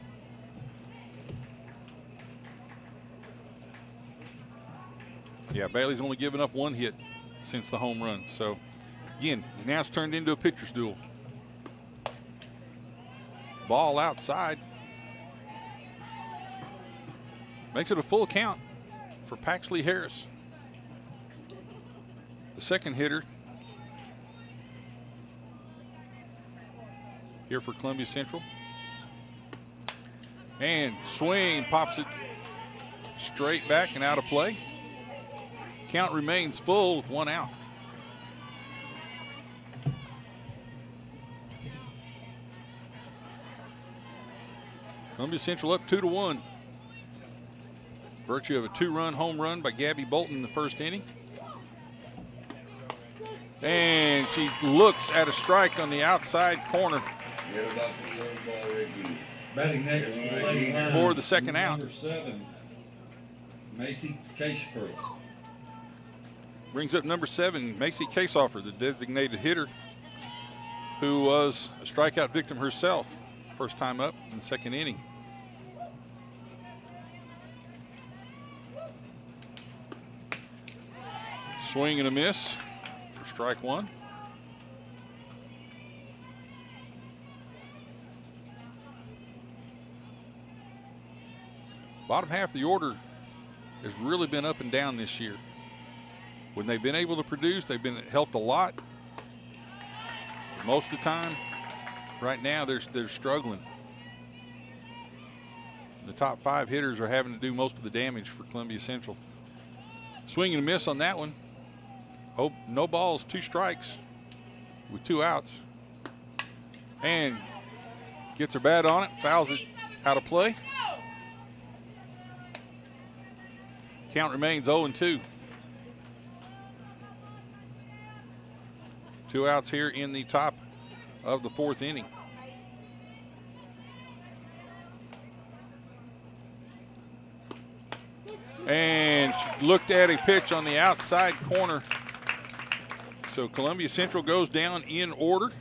Yeah, Bailey's only given up 1 hit since the home run. So, again, now it's turned into a pitcher's duel. Ball outside. Makes it a full count for Paxley Harris. The second hitter here for Columbia Central. And swing, pops it straight back and out of play. Count remains full with 1 out. Columbia Central up 2-1. Virtue of a 2-run home run by Gabby Bolton in the first inning. And she looks at a strike on the outside corner Batting next for the Lady Lions, for the second out. Number 7, Macy Casefer. Brings up number 7, Macy Caseoffer, the designated hitter, who was a strikeout victim herself. First time up in the second inning. Swing and a miss for strike 1. Bottom half of the order has really been up and down this year. When they've been able to produce, they've been helped a lot. Most of the time, right now, they're struggling. The top 5 hitters are having to do most of the damage for Columbia Central. Swing and a miss on that one. Oh, no balls, 2 strikes with 2 outs. And gets her bat on it, fouls it out of play. Count remains 0-2. 2 outs here in the top of the 4th inning. And she looked at a pitch on the outside corner. So Columbia Central goes down in order.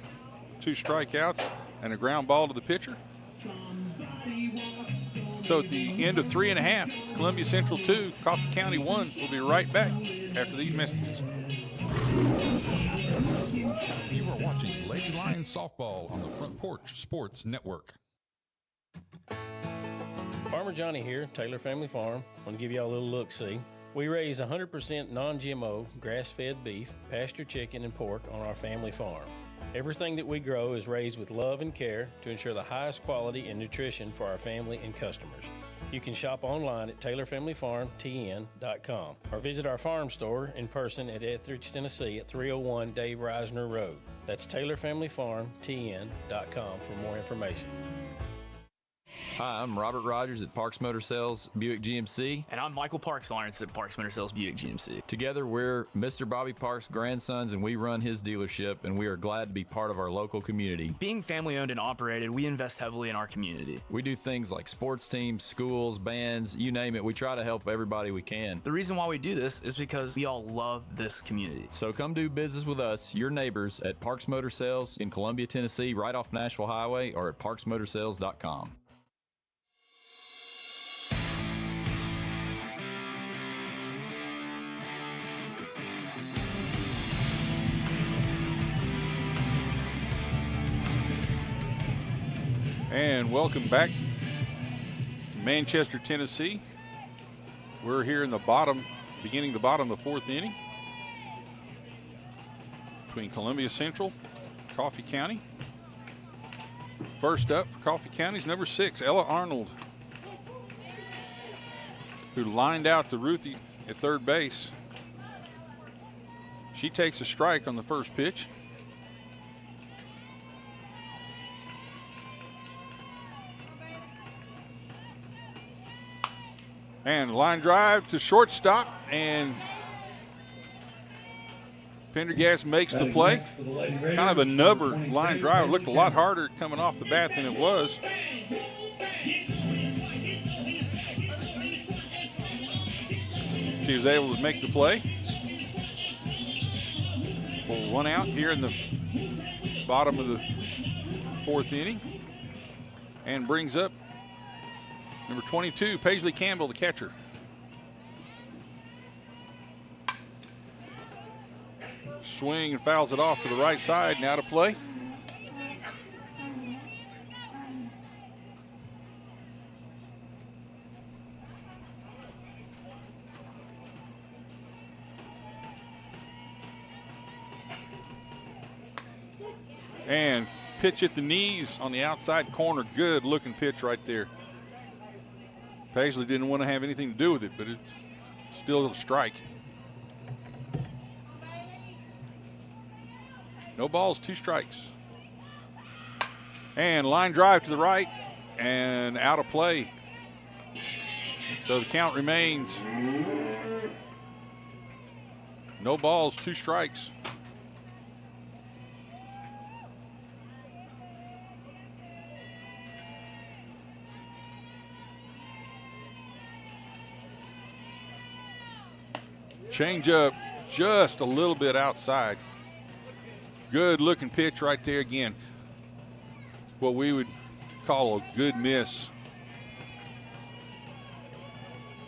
2 strikeouts and a ground ball to the pitcher. So at the end of 3 1/2, Columbia Central 2, Coffee County 1. We'll be right back after these messages. You are watching Lady Lions Softball on the Front Porch Sports Network. Farmer Johnny here, Taylor Family Farm. Want to give y'all a little look-see. We raise 100% non-GMO, grass-fed beef, pasture chicken, and pork on our family farm. Everything that we grow is raised with love and care to ensure the highest quality and nutrition for our family and customers. You can shop online at TaylorFamilyFarmTN.com or visit our farm store in person at Etheridge, Tennessee at 301 Dave Reisner Road. That's TaylorFamilyFarmTN.com for more information. Hi, I'm Robert Rogers at Parks Motor Sales Buick GMC. And I'm Michael Parks Lawrence at Parks Motor Sales Buick GMC. Together, we're Mr. Bobby Parks' grandsons, and we run his dealership, and we are glad to be part of our local community. Being family owned and operated, we invest heavily in our community. We do things like sports teams, schools, bands, you name it. We try to help everybody we can. The reason why we do this is because we all love this community. So come do business with us, your neighbors, at Parks Motor Sales in Columbia, Tennessee, right off Nashville Highway, or at parksmotorsales.com. And welcome back to Manchester, Tennessee. We're here in the beginning of the fourth inning between Columbia Central, Coffee County. First up for Coffee County is number 6, Ella Arnold, who lined out to Ruthie at third base. She takes a strike on the first pitch. And line drive to shortstop, and Pendergast makes the play. Kind of a nubber line drive. It looked a lot harder coming off the bat than it was. She was able to make the play. For 1 out here in the bottom of the fourth inning, and brings up number 22, Paisley Campbell, the catcher. Swing and fouls it off to the right side, now to play. And pitch at the knees on the outside corner. Good looking pitch right there. Paisley didn't want to have anything to do with it, but it's still a strike. No balls, 2 strikes. And line drive to the right and out of play. So the count remains no balls, 2 strikes. Change up just a little bit outside. Good looking pitch right there again. What we would call a good miss.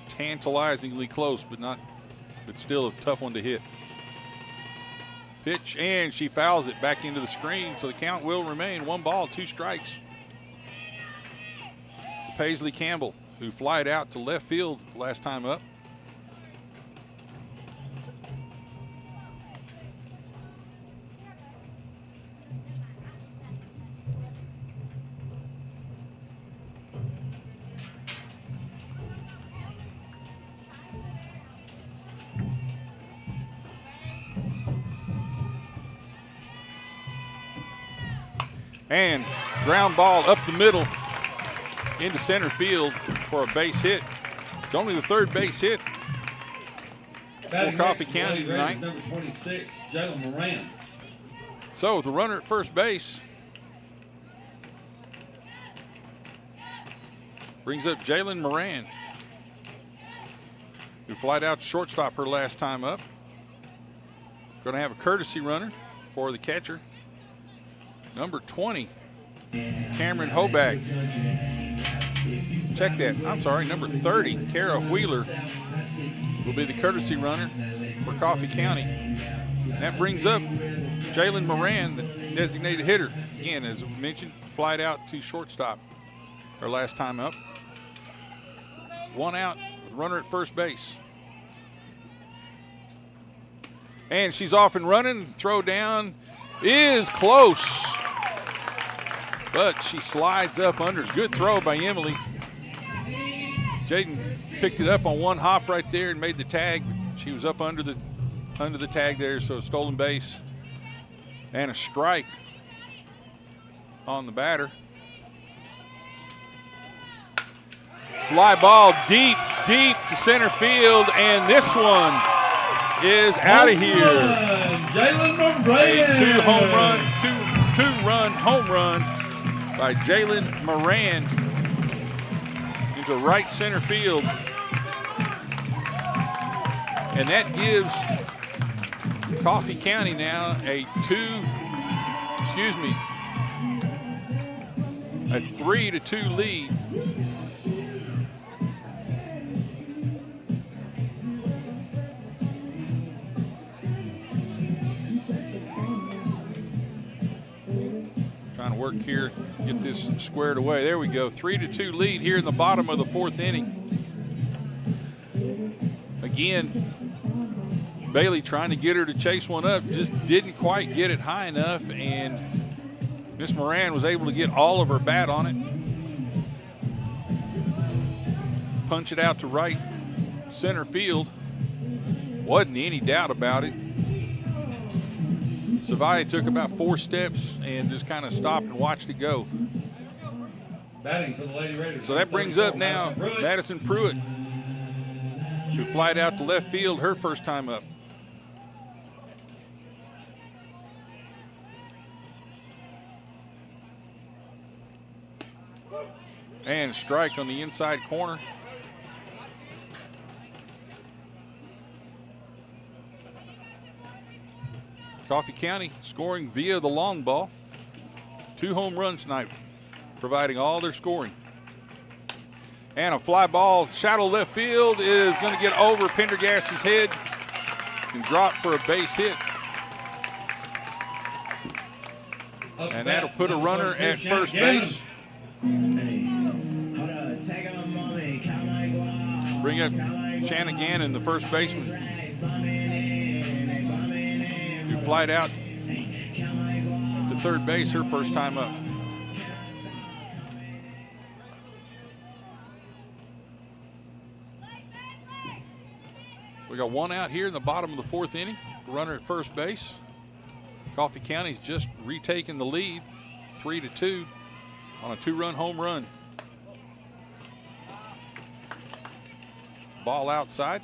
Tantalizingly close, but still a tough one to hit. Pitch, and she fouls it back into the screen, so the count will remain 1 ball, 2 strikes. To Paisley Campbell, who flied out to left field last time up. And ground ball up the middle into center field for a base hit. It's only the 3rd base hit for Coffee County tonight. Number 26, Jalen Moran. So the runner at first base brings up Jalen Moran, who flied out to shortstop her last time up. Going to have a courtesy runner for the catcher. Number 20, Cameron Hoback. Check that. I'm sorry, number 30, Kara Wheeler, will be the courtesy runner for Coffee County. And that brings up Jalen Moran, the designated hitter. Again, as we mentioned, flied out to shortstop her last time up. 1 out with runner at first base. And she's off and running. Throw down is close, but she slides up under. Good throw by Emily. Jaden picked it up on 1 hop right there and made the tag. She was up under the tag there, so a stolen base and a strike on the batter. Fly ball deep to center field, and this one is out of here. Jalen Moran. A two-run home run by Jalen Moran into right center field. And that gives Coffee County now a 3-2 lead. Trying to work here, get this squared away. There we go, 3-2 lead here in the bottom of the 4th inning. Again, Bailey trying to get her to chase one up, just didn't quite get it high enough, and Miss Moran was able to get all of her bat on it. Punch it out to right center field. Wasn't any doubt about it. Savaya took about 4 steps and just kind of stopped and watched it go. Batting for the Lady Raiders. So that brings up now Madison Pruitt, who flied out to left field her first time up. And strike on the inside corner. Coffee County scoring via the long ball. 2 home runs tonight, providing all their scoring. And a fly ball, shallow left field, is going to get over Pendergast's head and drop for a base hit. And that'll put a runner at first base. Bring up Shannon Gannon, the first baseman, who flied out to third base her first time up. We got 1 out here in the bottom of the 4th inning. Runner at first base. Coffee County's just retaken the lead, 3-2 on a 2-run home run. Ball outside.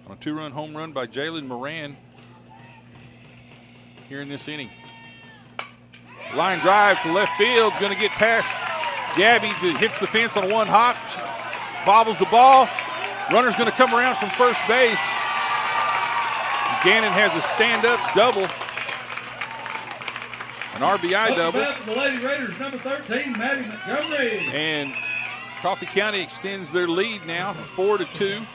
On a 2-run home run by Jalen Moran here in this inning. Line drive to left field, is going to get past Gabby, that hits the fence on 1 hop, bobbles the ball. Runner's going to come around from first base. Gannon has a stand-up double. An RBI double. The Lady Raiders, number 13, Maddie Montgomery. And Coffee County extends their lead now, 4-2.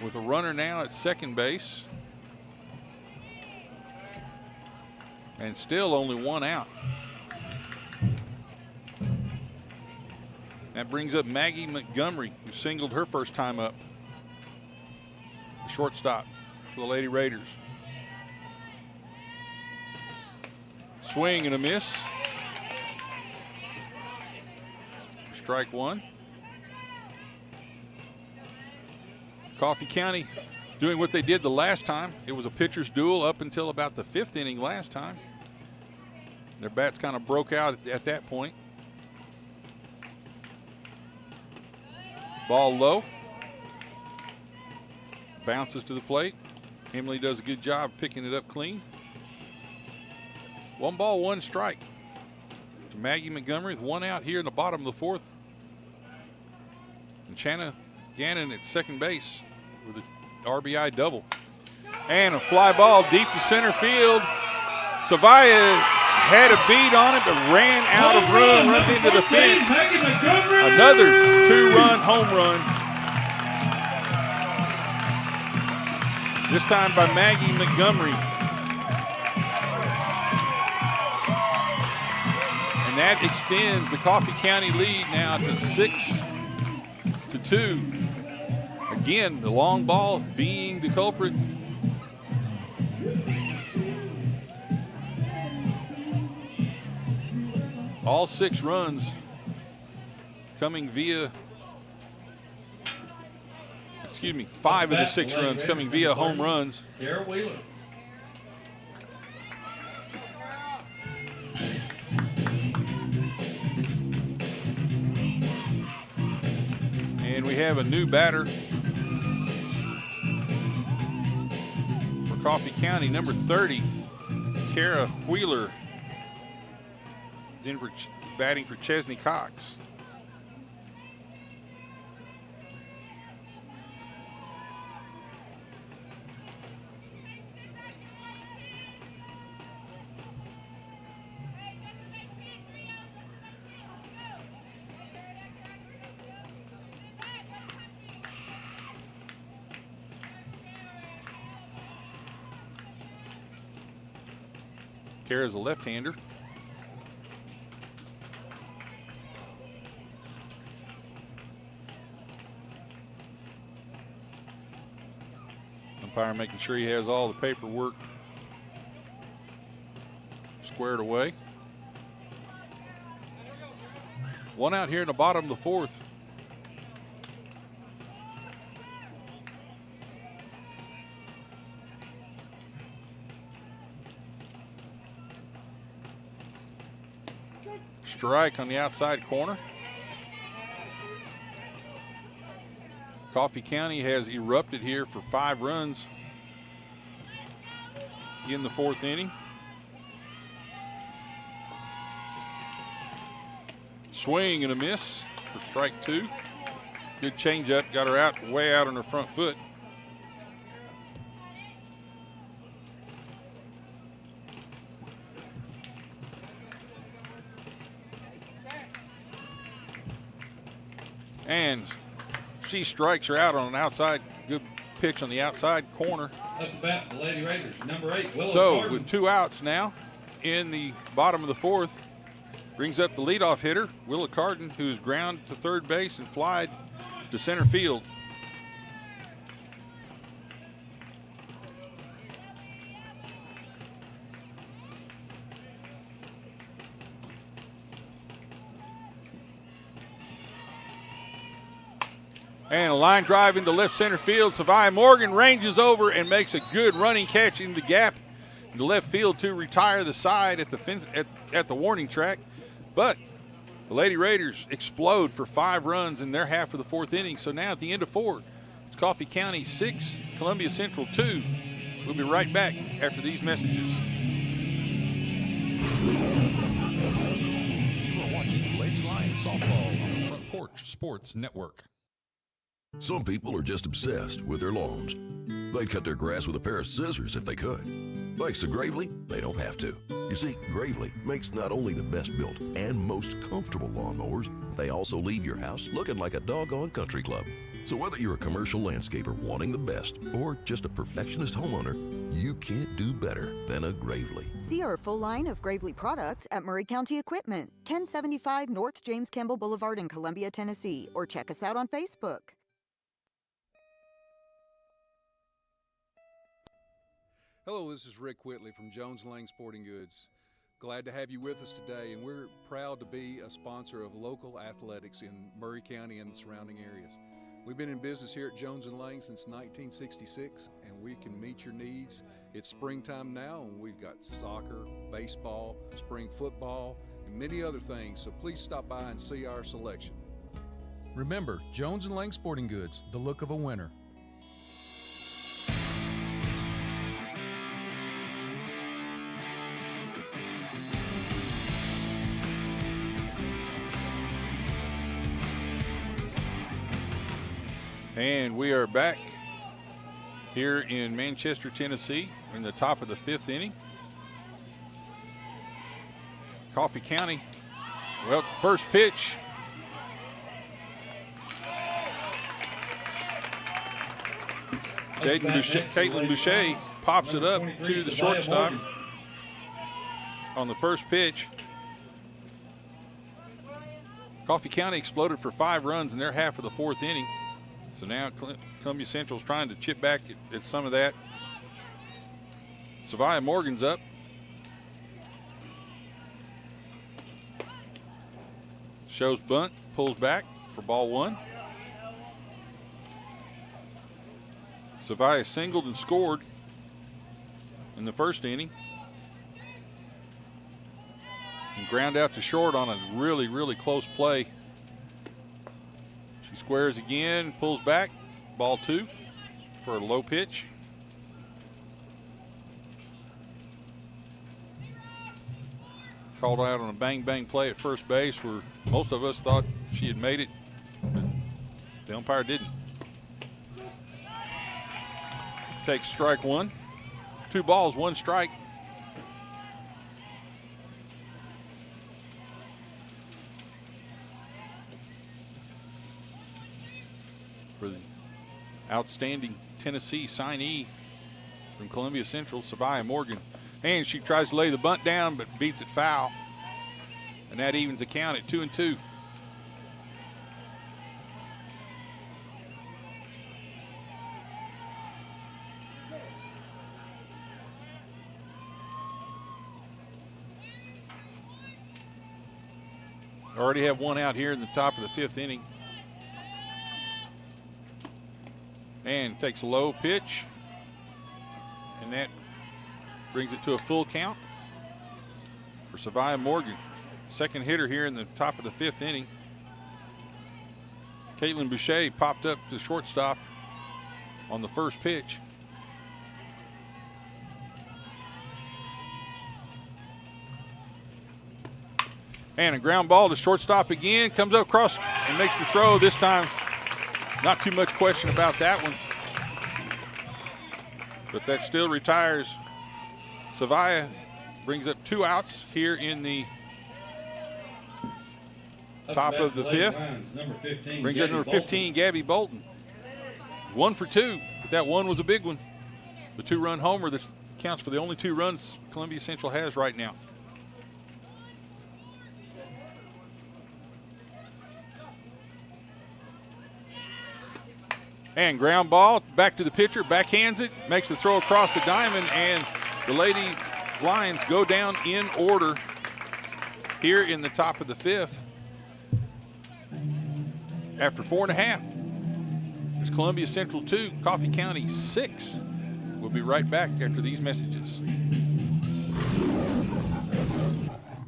With a runner now at second base. And still only 1 out. That brings up Maggie Montgomery, who singled her first time up. The shortstop for the Lady Raiders. Swing and a miss. Strike 1. Coffee County doing what they did the last time. It was a pitcher's duel up until about the 5th inning last time. Their bats kind of broke out at that point. Ball low. Bounces to the plate. Emily does a good job picking it up clean. 1 ball, 1 strike to Maggie Montgomery with 1 out here in the bottom of the 4th. And Shanna Gannon at second base with an RBI double. And a fly ball deep to center field. Savaya had a beat on it, but ran out of room, run into the fence. Another 2-run home run. This time by Maggie Montgomery. And that extends the Coffee County lead now to 6-2. Again, the long ball being the culprit All 6 runs coming via, 5 of the 6 runs coming via home runs. Garrett Wheeler. And we have a new batter for Coffee County, number 30, Kara Wheeler. Is in for batting for Chesney Cox. Kara's a left-hander. Umpire making sure he has all the paperwork squared away. 1 out here in the bottom of the 4th. Strike on the outside corner. Coffee County has erupted here for 5 runs in the 4th inning. Swing and a miss for strike 2. Good changeup, got her out, way out on her front foot. And she strikes her out on an outside, good pitch on the outside corner. Up to bat, the Lady Raiders, number 8, Willow So Carden. with 2 outs now in the bottom of the 4th, brings up the leadoff hitter, Willa Carden, who's grounded to third base and flied to center field. And a line drive into left center field. Savia Morgan ranges over and makes a good running catch in the gap in the left field to retire the side at the fence, at the warning track. But the Lady Raiders explode for 5 runs in their half of the 4th inning. So now at the end of 4, it's Coffee County 6, Columbia Central 2. We'll be right back after these messages. You are watching Lady Lions Softball on the Front Porch Sports Network. Some people are just obsessed with their lawns. They'd cut their grass with a pair of scissors if they could. Thanks to Gravely, they don't have to. You see, Gravely makes not only the best built and most comfortable lawnmowers, they also leave your house looking like a doggone country club. So whether you're a commercial landscaper wanting the best or just a perfectionist homeowner, you can't do better than a Gravely. See our full line of Gravely products at Murray County Equipment, 1075 North James Campbell Boulevard in Columbia, Tennessee, or check us out on Facebook. Hello, this is Rick Whitley from Jones Lang Sporting Goods. Glad to have you with us today, and we're proud to be a sponsor of local athletics in Murray County and the surrounding areas. We've been in business here at Jones & Lang since 1966, and we can meet your needs. It's springtime now, and we've got soccer, baseball, spring football, and many other things, so please stop by and see our selection. Remember, Jones & Lang Sporting Goods, the look of a winner. And we are back here in Manchester, Tennessee, in the top of the 5th inning. Coffee County, well, first pitch. Caitlin Boucher pops it up to the shortstop on the first pitch. Coffee County exploded for 5 runs in their half of the 4th inning. So now Columbia Central's trying to chip back at some of that. Savia Morgan's up. Shows bunt, pulls back for ball one. Savia singled and scored in the first inning. And ground out to short on a really, really close play. She squares again, pulls back, ball two for a low pitch. Called out on a bang-bang play at first base where most of us thought she had made it, but the umpire didn't. Takes strike one. 2 balls, 1 strike. For the outstanding Tennessee signee from Columbia Central, Savia Morgan. And she tries to lay the bunt down, but beats it foul. And that evens the count at 2-2. Already have one out here in the top of the 5th inning. And takes a low pitch. And that brings it to a full count for Savia Morgan. Second hitter here in the top of the 5th inning. Caitlin Boucher popped up to shortstop on the first pitch. And a ground ball to shortstop again. Comes up across and makes the throw. This time, not too much question about that one. But that still retires. Savia brings up 2 outs here in the top of the 5th. Brings up number 15, Gabby Bolton. 1 for 2, but that one was a big one. The 2-run homer that counts for the only 2 runs Columbia Central has right now. And ground ball back to the pitcher, backhands it, makes the throw across the diamond, and the Lady Lions go down in order here in the top of the 5th. After 4.5, it's Columbia Central 2, Coffee County 6. We'll be right back after these messages.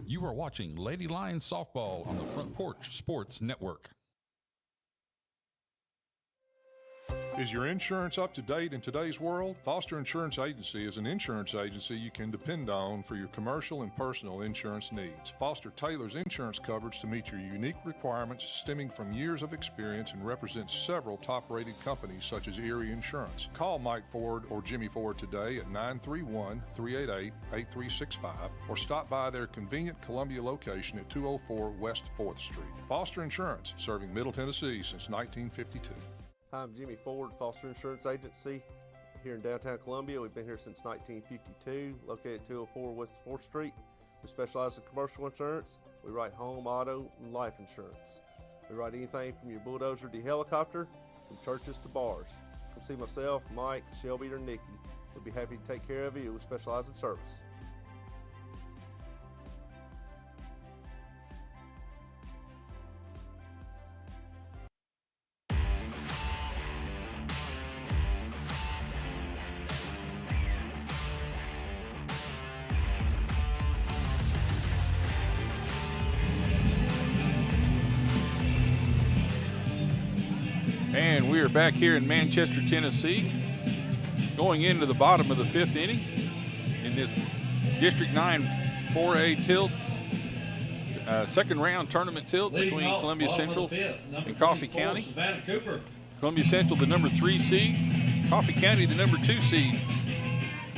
You are watching Lady Lions Softball on the Front Porch Sports Network. Is your insurance up to date in today's world? Foster Insurance Agency is an insurance agency you can depend on for your commercial and personal insurance needs. Foster tailors insurance coverage to meet your unique requirements stemming from years of experience and represents several top-rated companies such as Erie Insurance. Call Mike Ford or Jimmy Ford today at 931-388-8365 or stop by their convenient Columbia location at 204 West 4th Street. Foster Insurance, serving Middle Tennessee since 1952. Hi, I'm Jimmy Ford, Foster Insurance Agency here in downtown Columbia. We've been here since 1952, located at 204 West 4th Street. We specialize in commercial insurance. We write home, auto, and life insurance. We write anything from your bulldozer to your helicopter, from churches to bars. Come see myself, Mike, Shelby, or Nikki. We'd be happy to take care of you. We specialize in service. And we are back here in Manchester, Tennessee, going into the bottom of the 5th inning in this District 9 4A tilt, second round tournament tilt between Columbia Central and Coffee County. Columbia Central, the number 3 seed, Coffee County, the number 2 seed.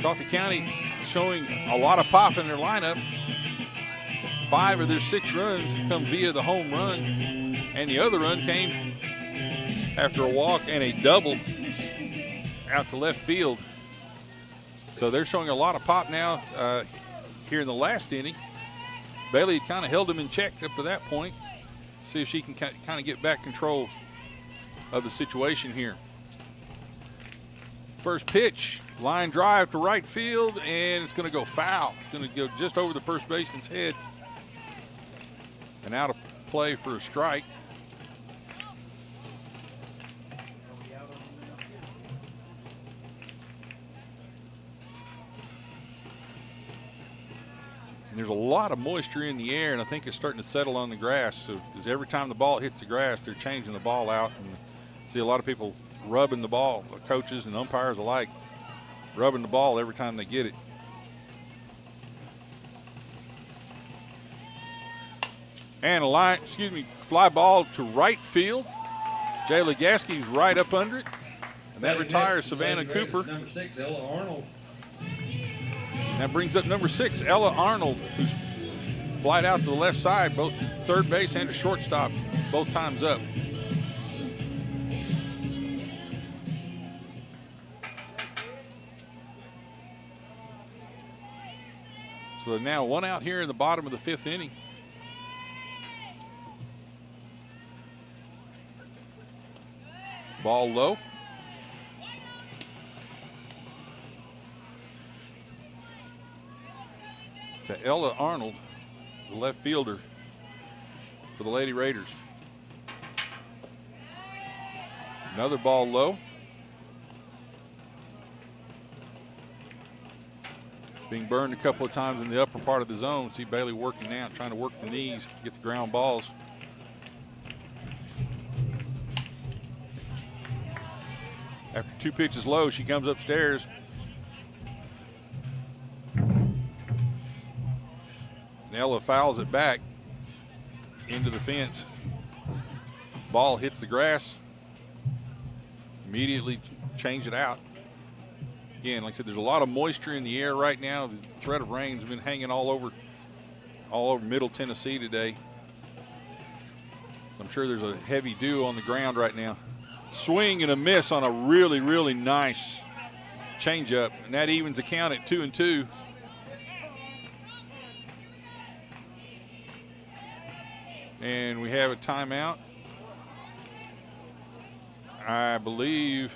Coffee County showing a lot of pop in their lineup. 5 of their 6 runs come via the home run, and the other run came after a walk and a double out to left field. So they're showing a lot of pop now here in the last inning. Bailey kind of held them in check up to that point. See if she can kind of get back control of the situation here. First pitch, line drive to right field, and it's going to go foul. It's going to go just over the first baseman's head and out of play for a strike. And there's a lot of moisture in the air, and I think it's starting to settle on the grass. So, because every time the ball hits the grass, they're changing the ball out. And see a lot of people rubbing the ball, coaches and umpires alike, rubbing the ball every time they get it. And fly ball to right field. Jay Legaski's right up under it. And that retires Savannah Cooper. Number 6, Ella Arnold. That brings up number 6, Ella Arnold, who's flied out to the left side, both third base and a shortstop, both times up. So now 1 out here in the bottom of the 5th inning. Ball low. To Ella Arnold, the left fielder for the Lady Raiders. Another ball low. Being burned a couple of times in the upper part of the zone. See Bailey working out, trying to work the knees, get the ground balls. After 2 pitches low, she comes upstairs. Ella fouls it back into the fence. Ball hits the grass. Immediately change it out. Again, like I said, there's a lot of moisture in the air right now. The threat of rain has been hanging all over Middle Tennessee today. So I'm sure there's a heavy dew on the ground right now. Swing and a miss on a really, really nice changeup, and that evens the count at 2-2. And we have a timeout. I believe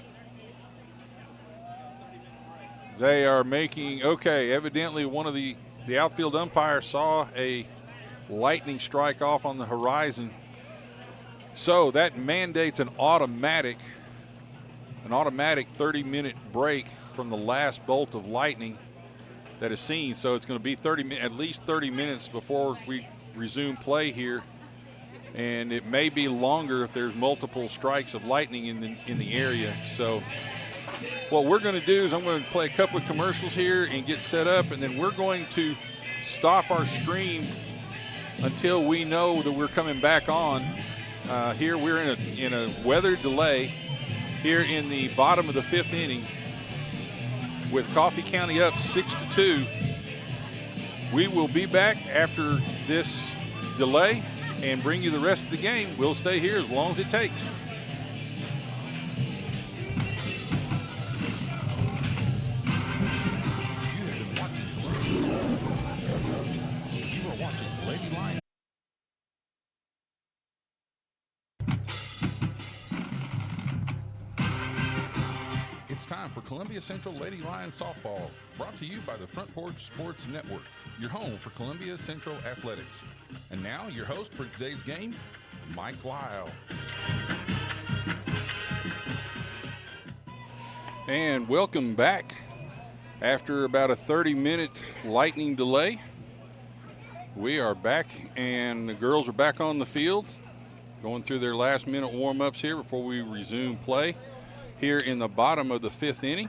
they are making, okay, evidently one of the outfield umpires saw a lightning strike off on the horizon. So that mandates an automatic 30-minute break from the last bolt of lightning that is seen. So it's going to be at least 30 minutes before we resume play here. And it may be longer if there's multiple strikes of lightning in the area. So what we're going to do is I'm going to play a couple of commercials here and get set up, and then we're going to stop our stream until we know that we're coming back on. Here we're in a weather delay here in the bottom of the 5th inning with Coffee County up 6-2. We will be back after this delay and bring you the rest of the game. We'll stay here as long as it takes. You are watching Lady Lions. It's time for Columbia Central Lady Lions softball, brought to you by the Front Porch Sports Network, your home for Columbia Central Athletics. And now, your host for today's game, Mike Lyle. And welcome back. After about a 30-minute lightning delay, we are back, and the girls are back on the field, going through their last-minute warm-ups here before we resume play here in the bottom of the 5th inning.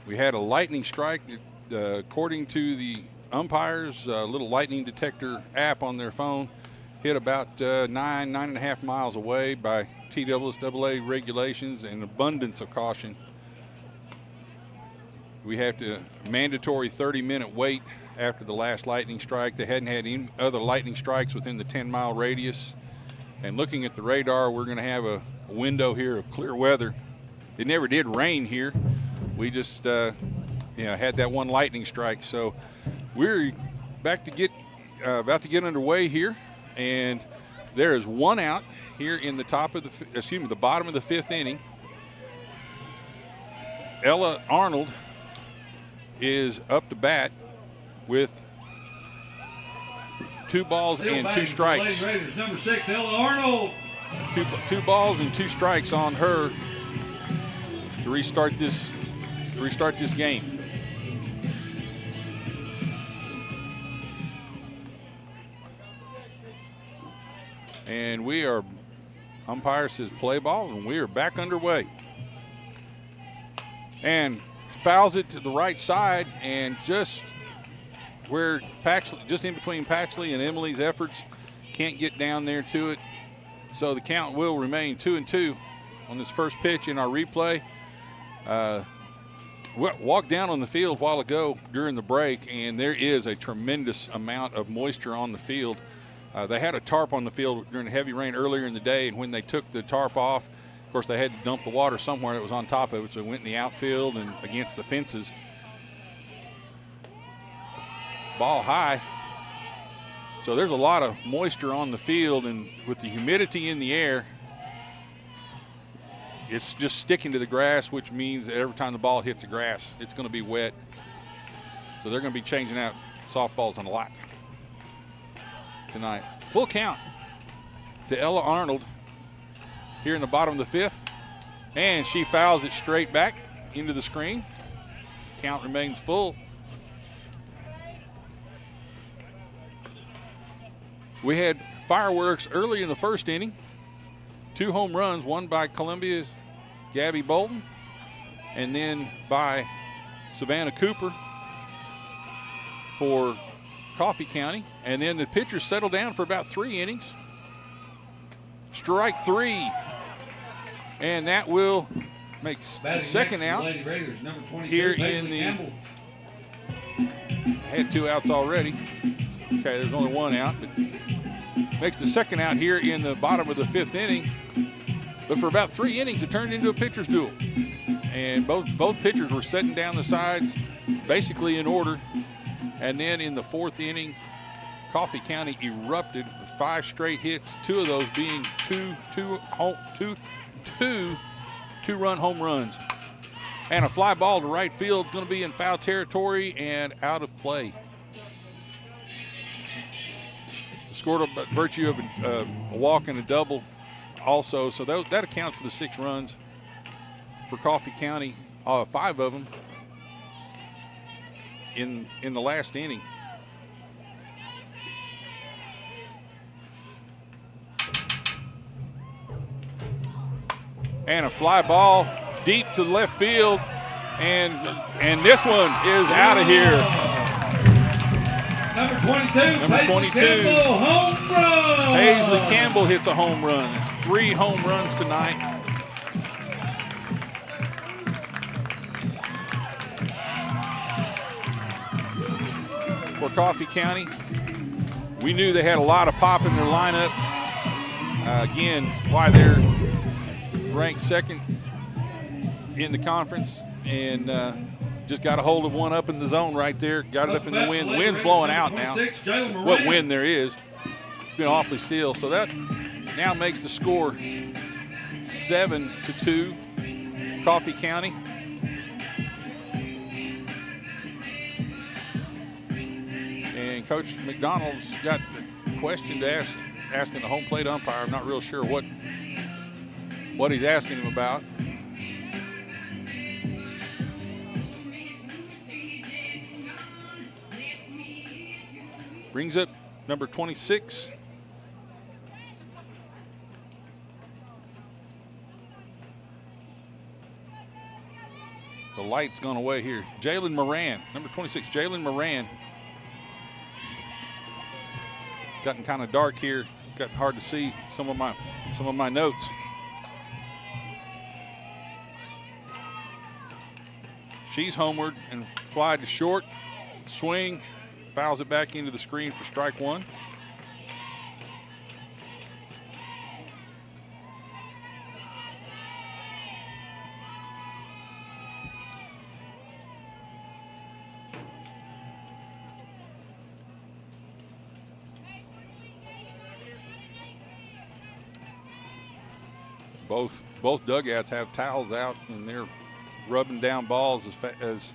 We had a lightning strike, according to the umpires, a little lightning detector app on their phone, hit about 9.5 miles away by TSSAA regulations and abundance of caution. We have to mandatory 30-minute wait after the last lightning strike. They hadn't had any other lightning strikes within the 10-mile radius. And looking at the radar, we're going to have a window here of clear weather. It never did rain here. We just had that one lightning strike. So we're about to get underway here, and there is 1 out here in the the bottom of the 5th inning. Ella Arnold is up to bat with 2 balls Still and batting 2 for strikes. Lady Raiders, number 6, Ella Arnold. 2 balls and 2 strikes on her to restart this game. And umpire says play ball, and we are back underway. And fouls it to the right side, and just where just in between Paxley and Emily's efforts, can't get down there to it. So the count will remain 2-2 on this first pitch in our replay. Walked down on the field a while ago during the break, and there is a tremendous amount of moisture on the field. They had a tarp on the field during the heavy rain earlier in the day, and when they took the tarp off, of course, they had to dump the water somewhere that was on top of it, so it went in the outfield and against the fences. Ball high. So there's a lot of moisture on the field, and with the humidity in the air, it's just sticking to the grass, which means that every time the ball hits the grass, it's going to be wet. So they're going to be changing out softballs on a lot tonight. Full count to Ella Arnold here in the bottom of the 5th, and she fouls it straight back into the screen. Count remains full. We had fireworks early in the first inning. 2 home runs, one by Columbia's Gabby Bolton, and then by Savannah Cooper for Coffee County. And then the pitchers settled down for about 3 innings. Strike 3. And that will make the second out here in the had 2 outs already. Okay, there's only 1 out, but makes the second out here in the bottom of the 5th inning. But for about 3 innings, it turned into a pitcher's duel. And both pitchers were setting down the sides basically in order. And then in the 4th inning, Coffee County erupted with 5 straight hits, 2 of those being two-run home runs. And a fly ball to right field is going to be in foul territory and out of play. Scored by virtue of a walk and a double also, so that accounts for the 6 runs for Coffee County, 5 of them in the last inning. And a fly ball deep to left field, and this one is out of here. Number 22, Number 22. Campbell, home run. Paisley Campbell hits a home run. It's 3 home runs tonight. For Coffee County, we knew they had a lot of pop in their lineup. Again, why they're ranked 2nd in the conference, and just got a hold of one up in the zone right there. Got it up in the wind. The wind's blowing out now. What wind there is. It's been awfully still. So that now makes the score 7-2, Coffee County. And Coach McDonald's got a question to asking the home plate umpire. I'm not real sure what he's asking him about. Brings up number 26. The light's gone away here. Jalen Moran, number 26, Jalen Moran. It's gotten kind of dark here. Gotten hard to see some of my notes. She's homeward and fly to short. Swing. Fouls it back into the screen for strike 1. Both dugouts have towels out, and they're rubbing down balls as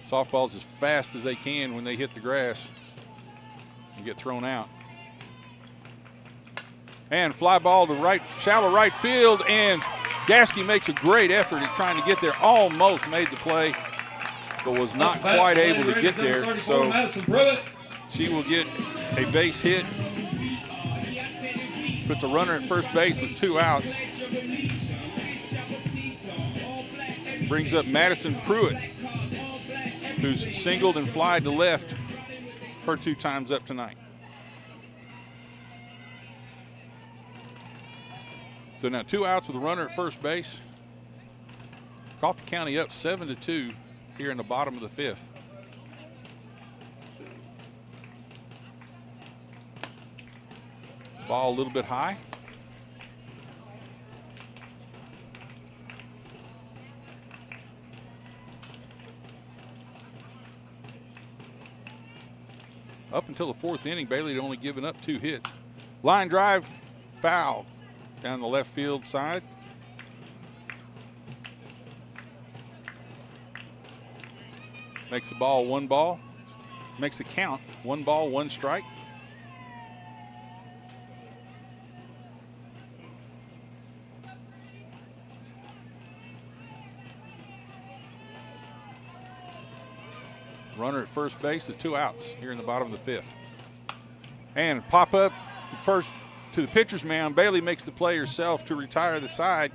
softballs as fast as they can when they hit the grass and get thrown out. And fly ball to right, shallow right field, and Gasky makes a great effort at trying to get there. Almost made the play, but was not quite able to get there. So she will get a base hit. Puts a runner at first base with 2 outs. Brings up Madison Pruitt, who's singled and flied to left her 2 times up tonight. So now 2 outs with a runner at first base. Coffee County up 7-2 here in the bottom of the 5th. Ball a little bit high. Up until the 4th inning, Bailey had only given up 2 hits. Line drive, foul down the left field side. Makes the ball 1 ball. Makes the count 1 ball, 1 strike. Runner at first base with 2 outs here in the bottom of the 5th. And pop up first to the pitcher's mound. Bailey makes the play herself to retire the side.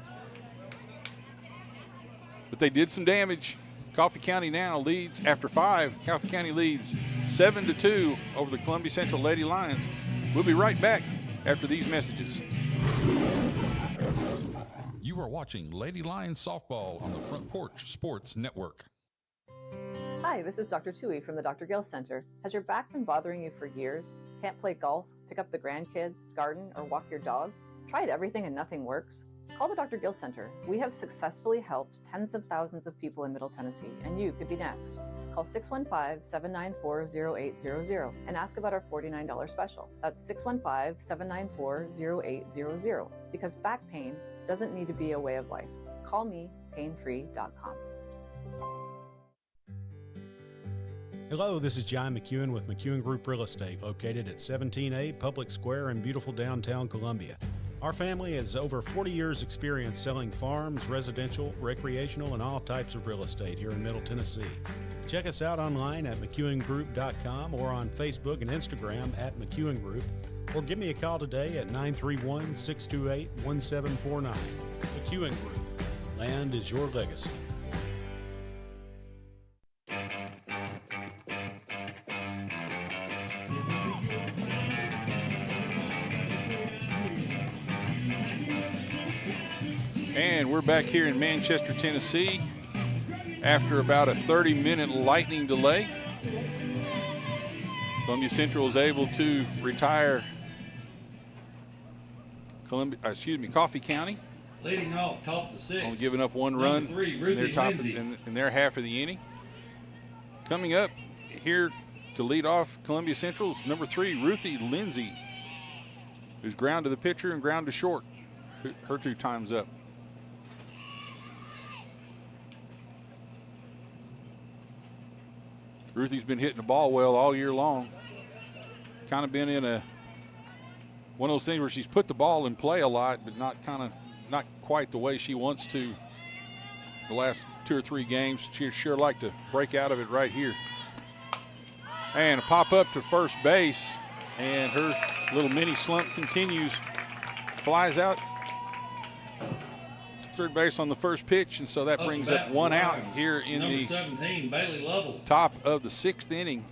But they did some damage. Coffee County now leads after 5. Coffee County leads 7-2 over the Columbia Central Lady Lions. We'll be right back after these messages. You are watching Lady Lions Softball on the Front Porch Sports Network. Hi, this is Dr. Tui from the Dr. Gill Center. Has your back been bothering you for years? Can't play golf, pick up the grandkids, garden, or walk your dog? Tried everything and nothing works? Call the Dr. Gill Center. We have successfully helped tens of thousands of people in Middle Tennessee, and you could be next. Call 615-794-0800 and ask about our $49 special. That's 615-794-0800, because back pain doesn't need to be a way of life. Call me, painfree.com. Hello, this is John McEwen with McEwen Group Real Estate, located at 17A Public Square in beautiful downtown Columbia. Our family has over 40 years experience selling farms, residential, recreational, and all types of real estate here in Middle Tennessee. Check us out online at McEwenGroup.com or on Facebook and Instagram at McEwen Group, or give me a call today at 931-628-1749. McEwen Group. Land is your legacy. And we're back here in Manchester, Tennessee after about a 30-minute lightning delay. Columbia Central is able to retire Coffee County. Leading off, top of the 6th. Only giving up 1 run in their half of the inning. Coming up here to lead off Columbia Central's number 3, Ruthie Lindsay, who's ground to the pitcher and ground to short. Her 2 times up. Ruthie's been hitting the ball well all year long. Kind of been in one of those things where she's put the ball in play a lot, but not quite the way she wants to. The last 2 or 3 games, she'd sure like to break out of it right here. And a pop up to first base, and her little mini slump continues. Flies out to third base on the first pitch, and so that brings up 1 out here in the 17, Bailey Lovell. Top of the 6th inning.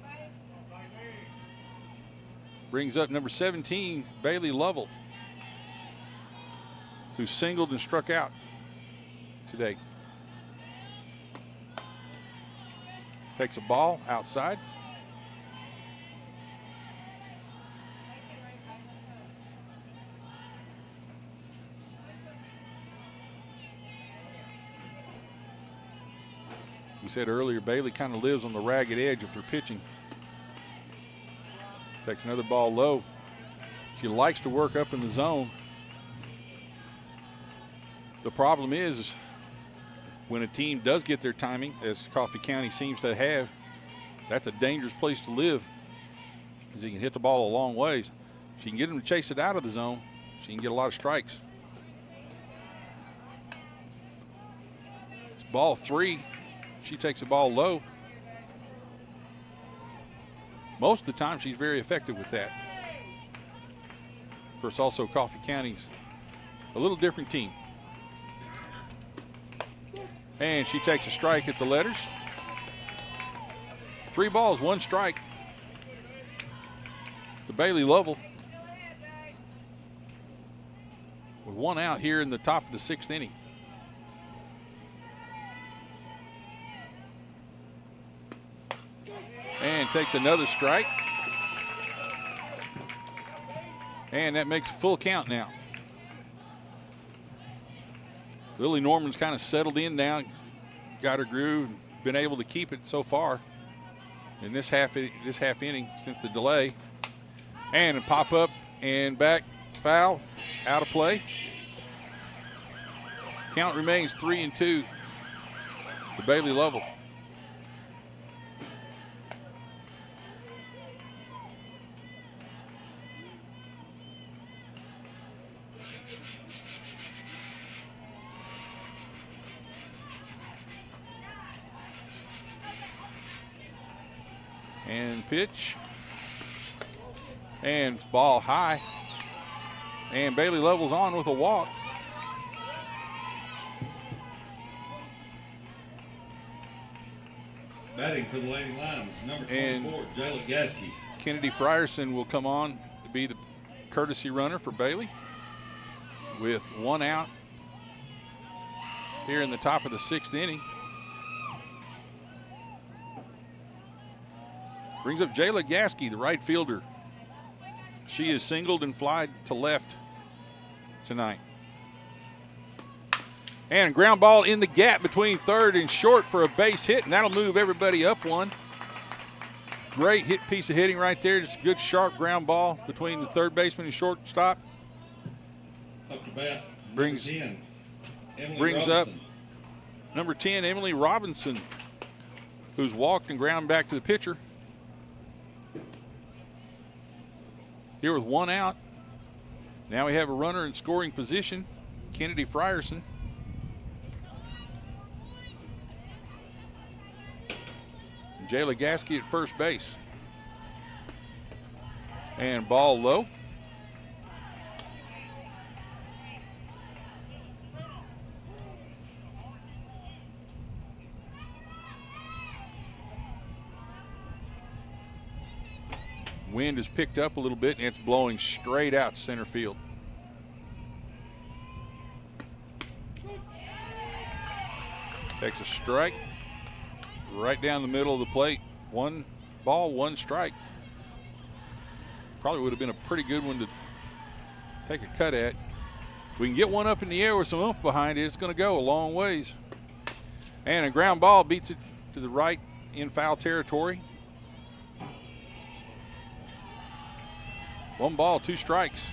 Brings up number 17, Bailey Lovell, who singled and struck out today. Takes a ball outside. We said earlier, Bailey kind of lives on the ragged edge of her pitching. Takes another ball low. She likes to work up in the zone. The problem is when a team does get their timing, as Coffee County seems to have, that's a dangerous place to live, because you can hit the ball a long ways. She can get them to chase it out of the zone. She can get a lot of strikes. It's ball 3. She takes the ball low. Most of the time, she's very effective with that. Of course, also Coffee County's a little different team. And she takes a strike at the letters. 3 balls, 1 strike to Bailey Lovell. With 1 out here in the top of the 6th inning. And takes another strike. And that makes a full count now. Lily Norman's kind of settled in now, got her groove, been able to keep it so far in this half inning since the delay. And a pop up and back foul, out of play. Count remains 3-2 to Bailey Lovell. And pitch. And ball high. And Bailey Lovell's on with a walk. Batting for the Lady Lions, number 24, Jayla Gasky. Kennedy Frierson will come on to be the courtesy runner for Bailey with 1 out here in the top of the 6th inning. Brings up Jayla Gasky, the right fielder. She is singled and flied to left tonight. And a ground ball in the gap between third and short for a base hit, and that'll move everybody up 1. Great hit piece of hitting right there. Just a good sharp ground ball between the third baseman and shortstop. Up to bat, brings 10, up number 10, Emily Robinson, who's walked and ground back to the pitcher. Here with 1 out. Now we have a runner in scoring position, Kennedy Frierson. Jayla Gasky at first base. And ball low. Wind has picked up a little bit and it's blowing straight out to center field. Takes a strike right down the middle of the plate. 1 ball, 1 strike. Probably would have been a pretty good one to take a cut at. We can get one up in the air with some oomph behind it. It's going to go a long ways. And a ground ball beats it to the right in foul territory. 1 ball, 2 strikes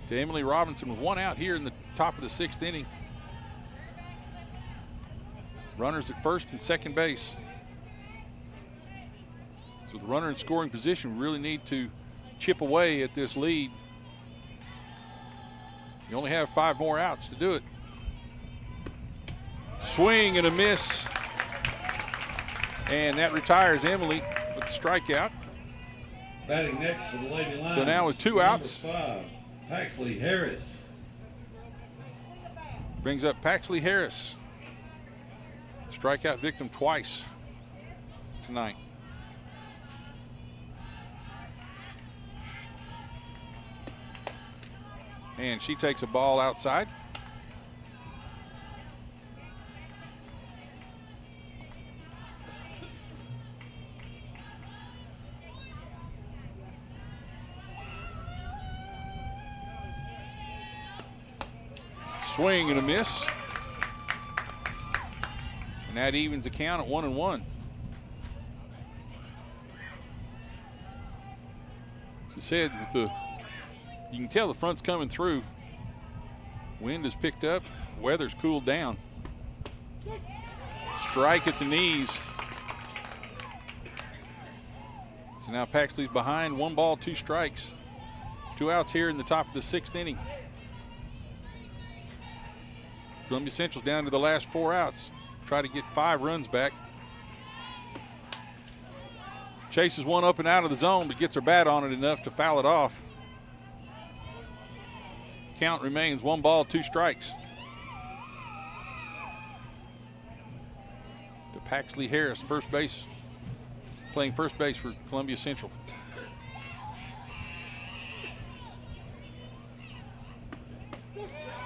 to Emily Robinson with 1 out here in the top of the 6th inning. Runners at first and second base. So the runner in scoring position, we really need to chip away at this lead. You only have 5 more outs to do it. Swing and a miss. And that retires Emily with the strikeout. Batting next for the Lady Lions. So now with 2 outs. Number 5, Paxley Harris. Brings up Paxley Harris. Strikeout victim twice tonight. And she takes a ball outside. Swing and a miss. And that evens the count at 1-1. As I said, with you can tell the front's coming through. Wind has picked up, weather's cooled down. Strike at the knees. So now Paxley's behind, 1 ball, 2 strikes. 2 outs here in the top of the 6th inning. Columbia Central's down to the last 4 outs. Try to get 5 runs back. Chases one up and out of the zone, but gets her bat on it enough to foul it off. Count remains 1 ball, 2 strikes. To Paxley Harris, first base, playing first base for Columbia Central.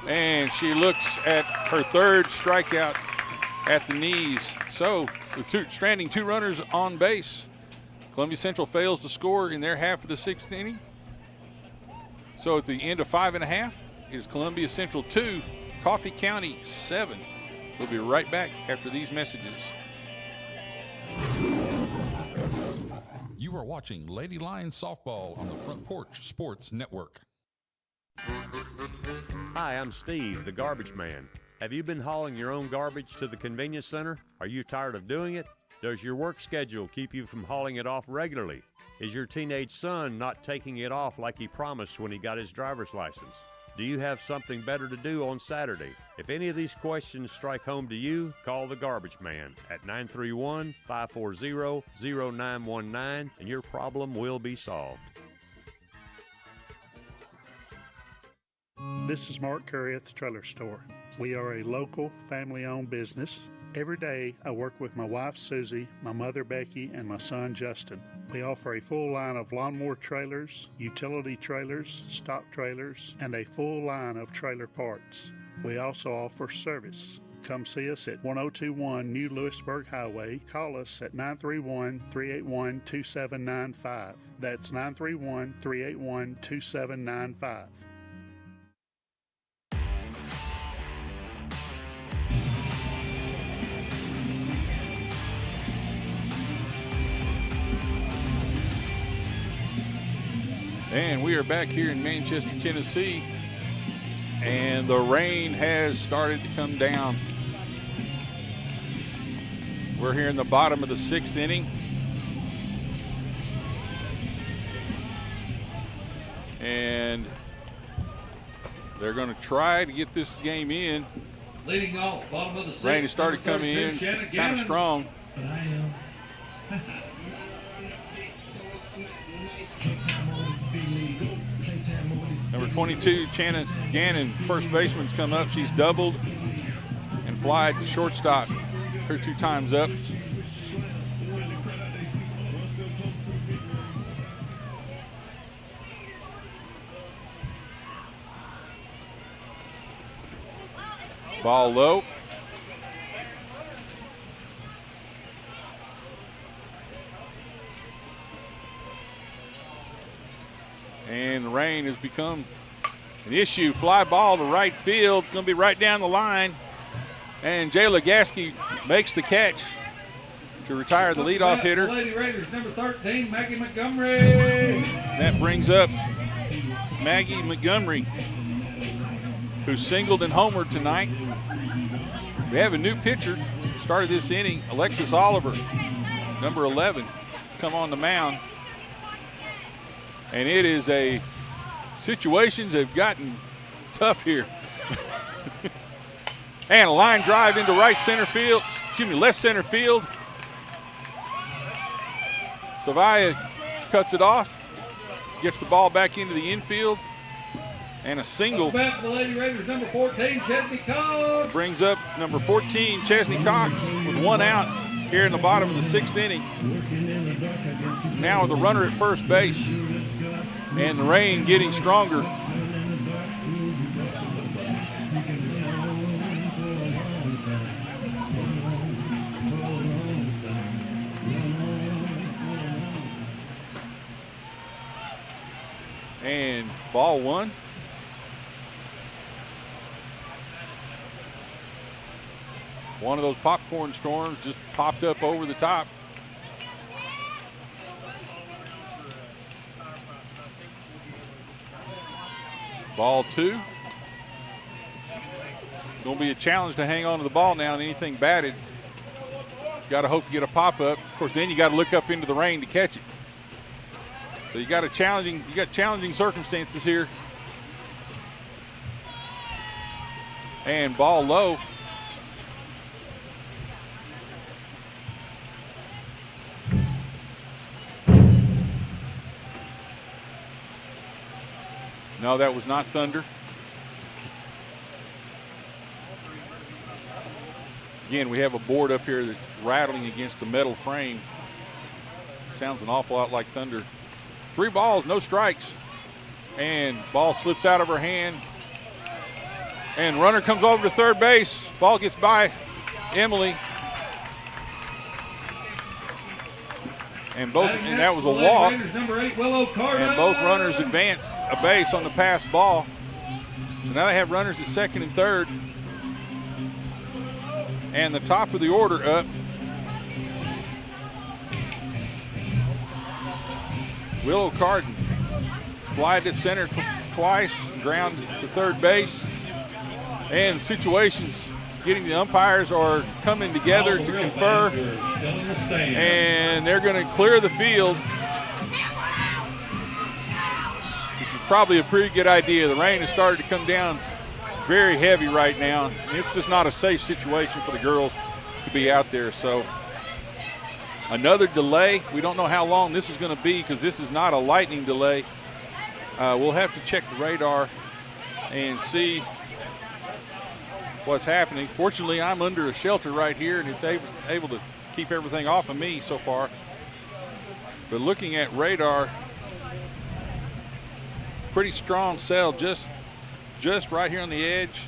And she looks at her 3rd strikeout at the knees. So with stranding 2 runners on base, Columbia Central fails to score in their half of the 6th inning. So at the end of 5 1/2, it is Columbia Central 2, Coffee County 7. We'll be right back after these messages. You are watching Lady Lions Softball on the Front Porch Sports Network. Hi, I'm Steve, the garbage man. Have you been hauling your own garbage to the convenience center? Are you tired of doing it? Does your work schedule keep you from hauling it off regularly? Is your teenage son not taking it off like he promised when he got his driver's license? Do you have something better to do on Saturday? If any of these questions strike home to you, call the garbage man at 931-540-0919 and your problem will be solved. This is Mark Curry at the Trailer Store. We are a local, family-owned business. Every day, I work with my wife, Susie, my mother, Becky, and my son, Justin. We offer a full line of lawnmower trailers, utility trailers, stock trailers, and a full line of trailer parts. We also offer service. Come see us at 1021 New Lewisburg Highway. Call us at 931-381-2795. That's 931-381-2795. And we are back here in Manchester, Tennessee, and the rain has started to come down. We're here in the bottom of the 6th inning. And they're going to try to get this game in. Leading off, bottom of the 6th. Rain has started coming in kind of strong. Number 22, Channa Gannon, first baseman's come up. She's doubled and flied to shortstop her 2 times up. Ball low. And the rain has become an issue. Fly ball to right field. Going to be right down the line. And Jayla Gasky makes the catch to retire the leadoff hitter. Lady Raiders, number 13, Maggie Montgomery. That brings up Maggie Montgomery, who singled and homered tonight. We have a new pitcher started this inning, Alexis Oliver, number 11, come on the mound. And it is situations have gotten tough here. And a line drive into left center field. Savia cuts it off, gets the ball back into the infield, and a single. Back to the Lady Raiders, number 14, Chesney Cox. Brings up number 14, Chesney Cox, with 1 out here in the bottom of the 6th inning. Now with a runner at first base. And the rain getting stronger. And ball 1. One of those popcorn storms just popped up over the top. Ball 2. Going to be a challenge to hang on to the ball now and anything batted. Got to hope to get a pop-up. Of course, then you got to look up into the rain to catch it. So you got challenging circumstances here. And ball low. No, that was not Thunder. Again, we have a board up here that's rattling against the metal frame. Sounds an awful lot like Thunder. 3 balls, no strikes. And ball slips out of her hand. And runner comes over to third base. Ball gets by Emily. And that was a walk. And both runners advance a base on the pass ball. So now they have runners at second and third. And the top of the order up. Willow Carden fly to center twice, ground to third base. And situations getting the umpires are coming together to confer. And they're going to clear the field, which is probably a pretty good idea. The rain has started to come down very heavy right now. And it's just not a safe situation for the girls to be out there. So another delay. We don't know how long this is going to be because this is not a lightning delay. We'll have to check the radar and see what's happening. Fortunately, I'm under a shelter right here, and it's able to keep everything off of me so far. But looking at radar, pretty strong cell just right here on the edge.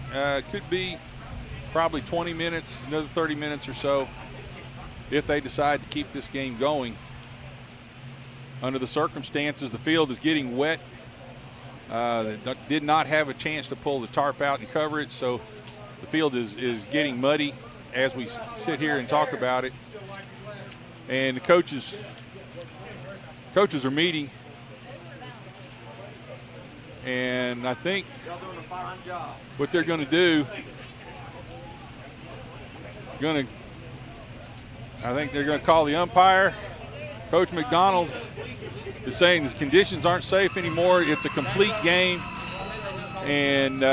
Could be probably 20 minutes, another 30 minutes or so if they decide to keep this game going. Under the circumstances, the field is getting wet. They did not have a chance to pull the tarp out and cover it, so the field is getting muddy as we sit here and talk about it. And the coaches are meeting. And I think what they're going to do, I think they're going to call the umpire. Coach McDonald is saying the conditions aren't safe anymore. It's a complete game. And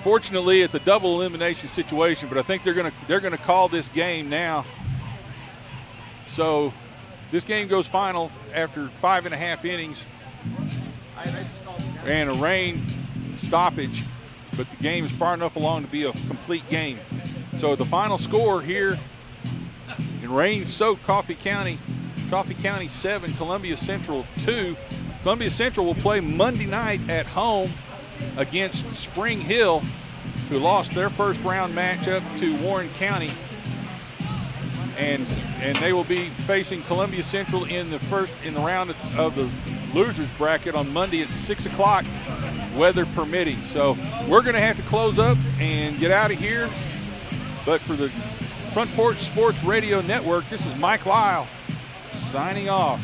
fortunately, it's a double elimination situation, but I think they're going to call this game now. So this game goes final after 5.5 innings and a rain stoppage, but the game is far enough along to be a complete game. So the final score here in rain-soaked Coffee County 7, Columbia Central 2. Columbia Central will play Monday night at home against Spring Hill, who lost their first round matchup to Warren County. And they will be facing Columbia Central in the round of the losers bracket on Monday at 6 o'clock, weather permitting. So we're going to have to close up and get out of here. But for the Front Porch Sports Radio Network, this is Mike Lyle signing off.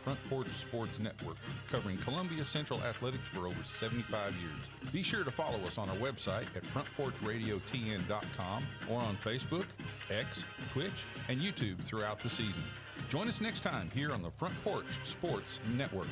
Front Porch Sports Network, covering Columbia Central athletics for over 75 years. Be sure to follow us on our website at frontporchradiotn.com or on Facebook, X, Twitch, and YouTube throughout the season. Join us next time here on the Front Porch Sports Network.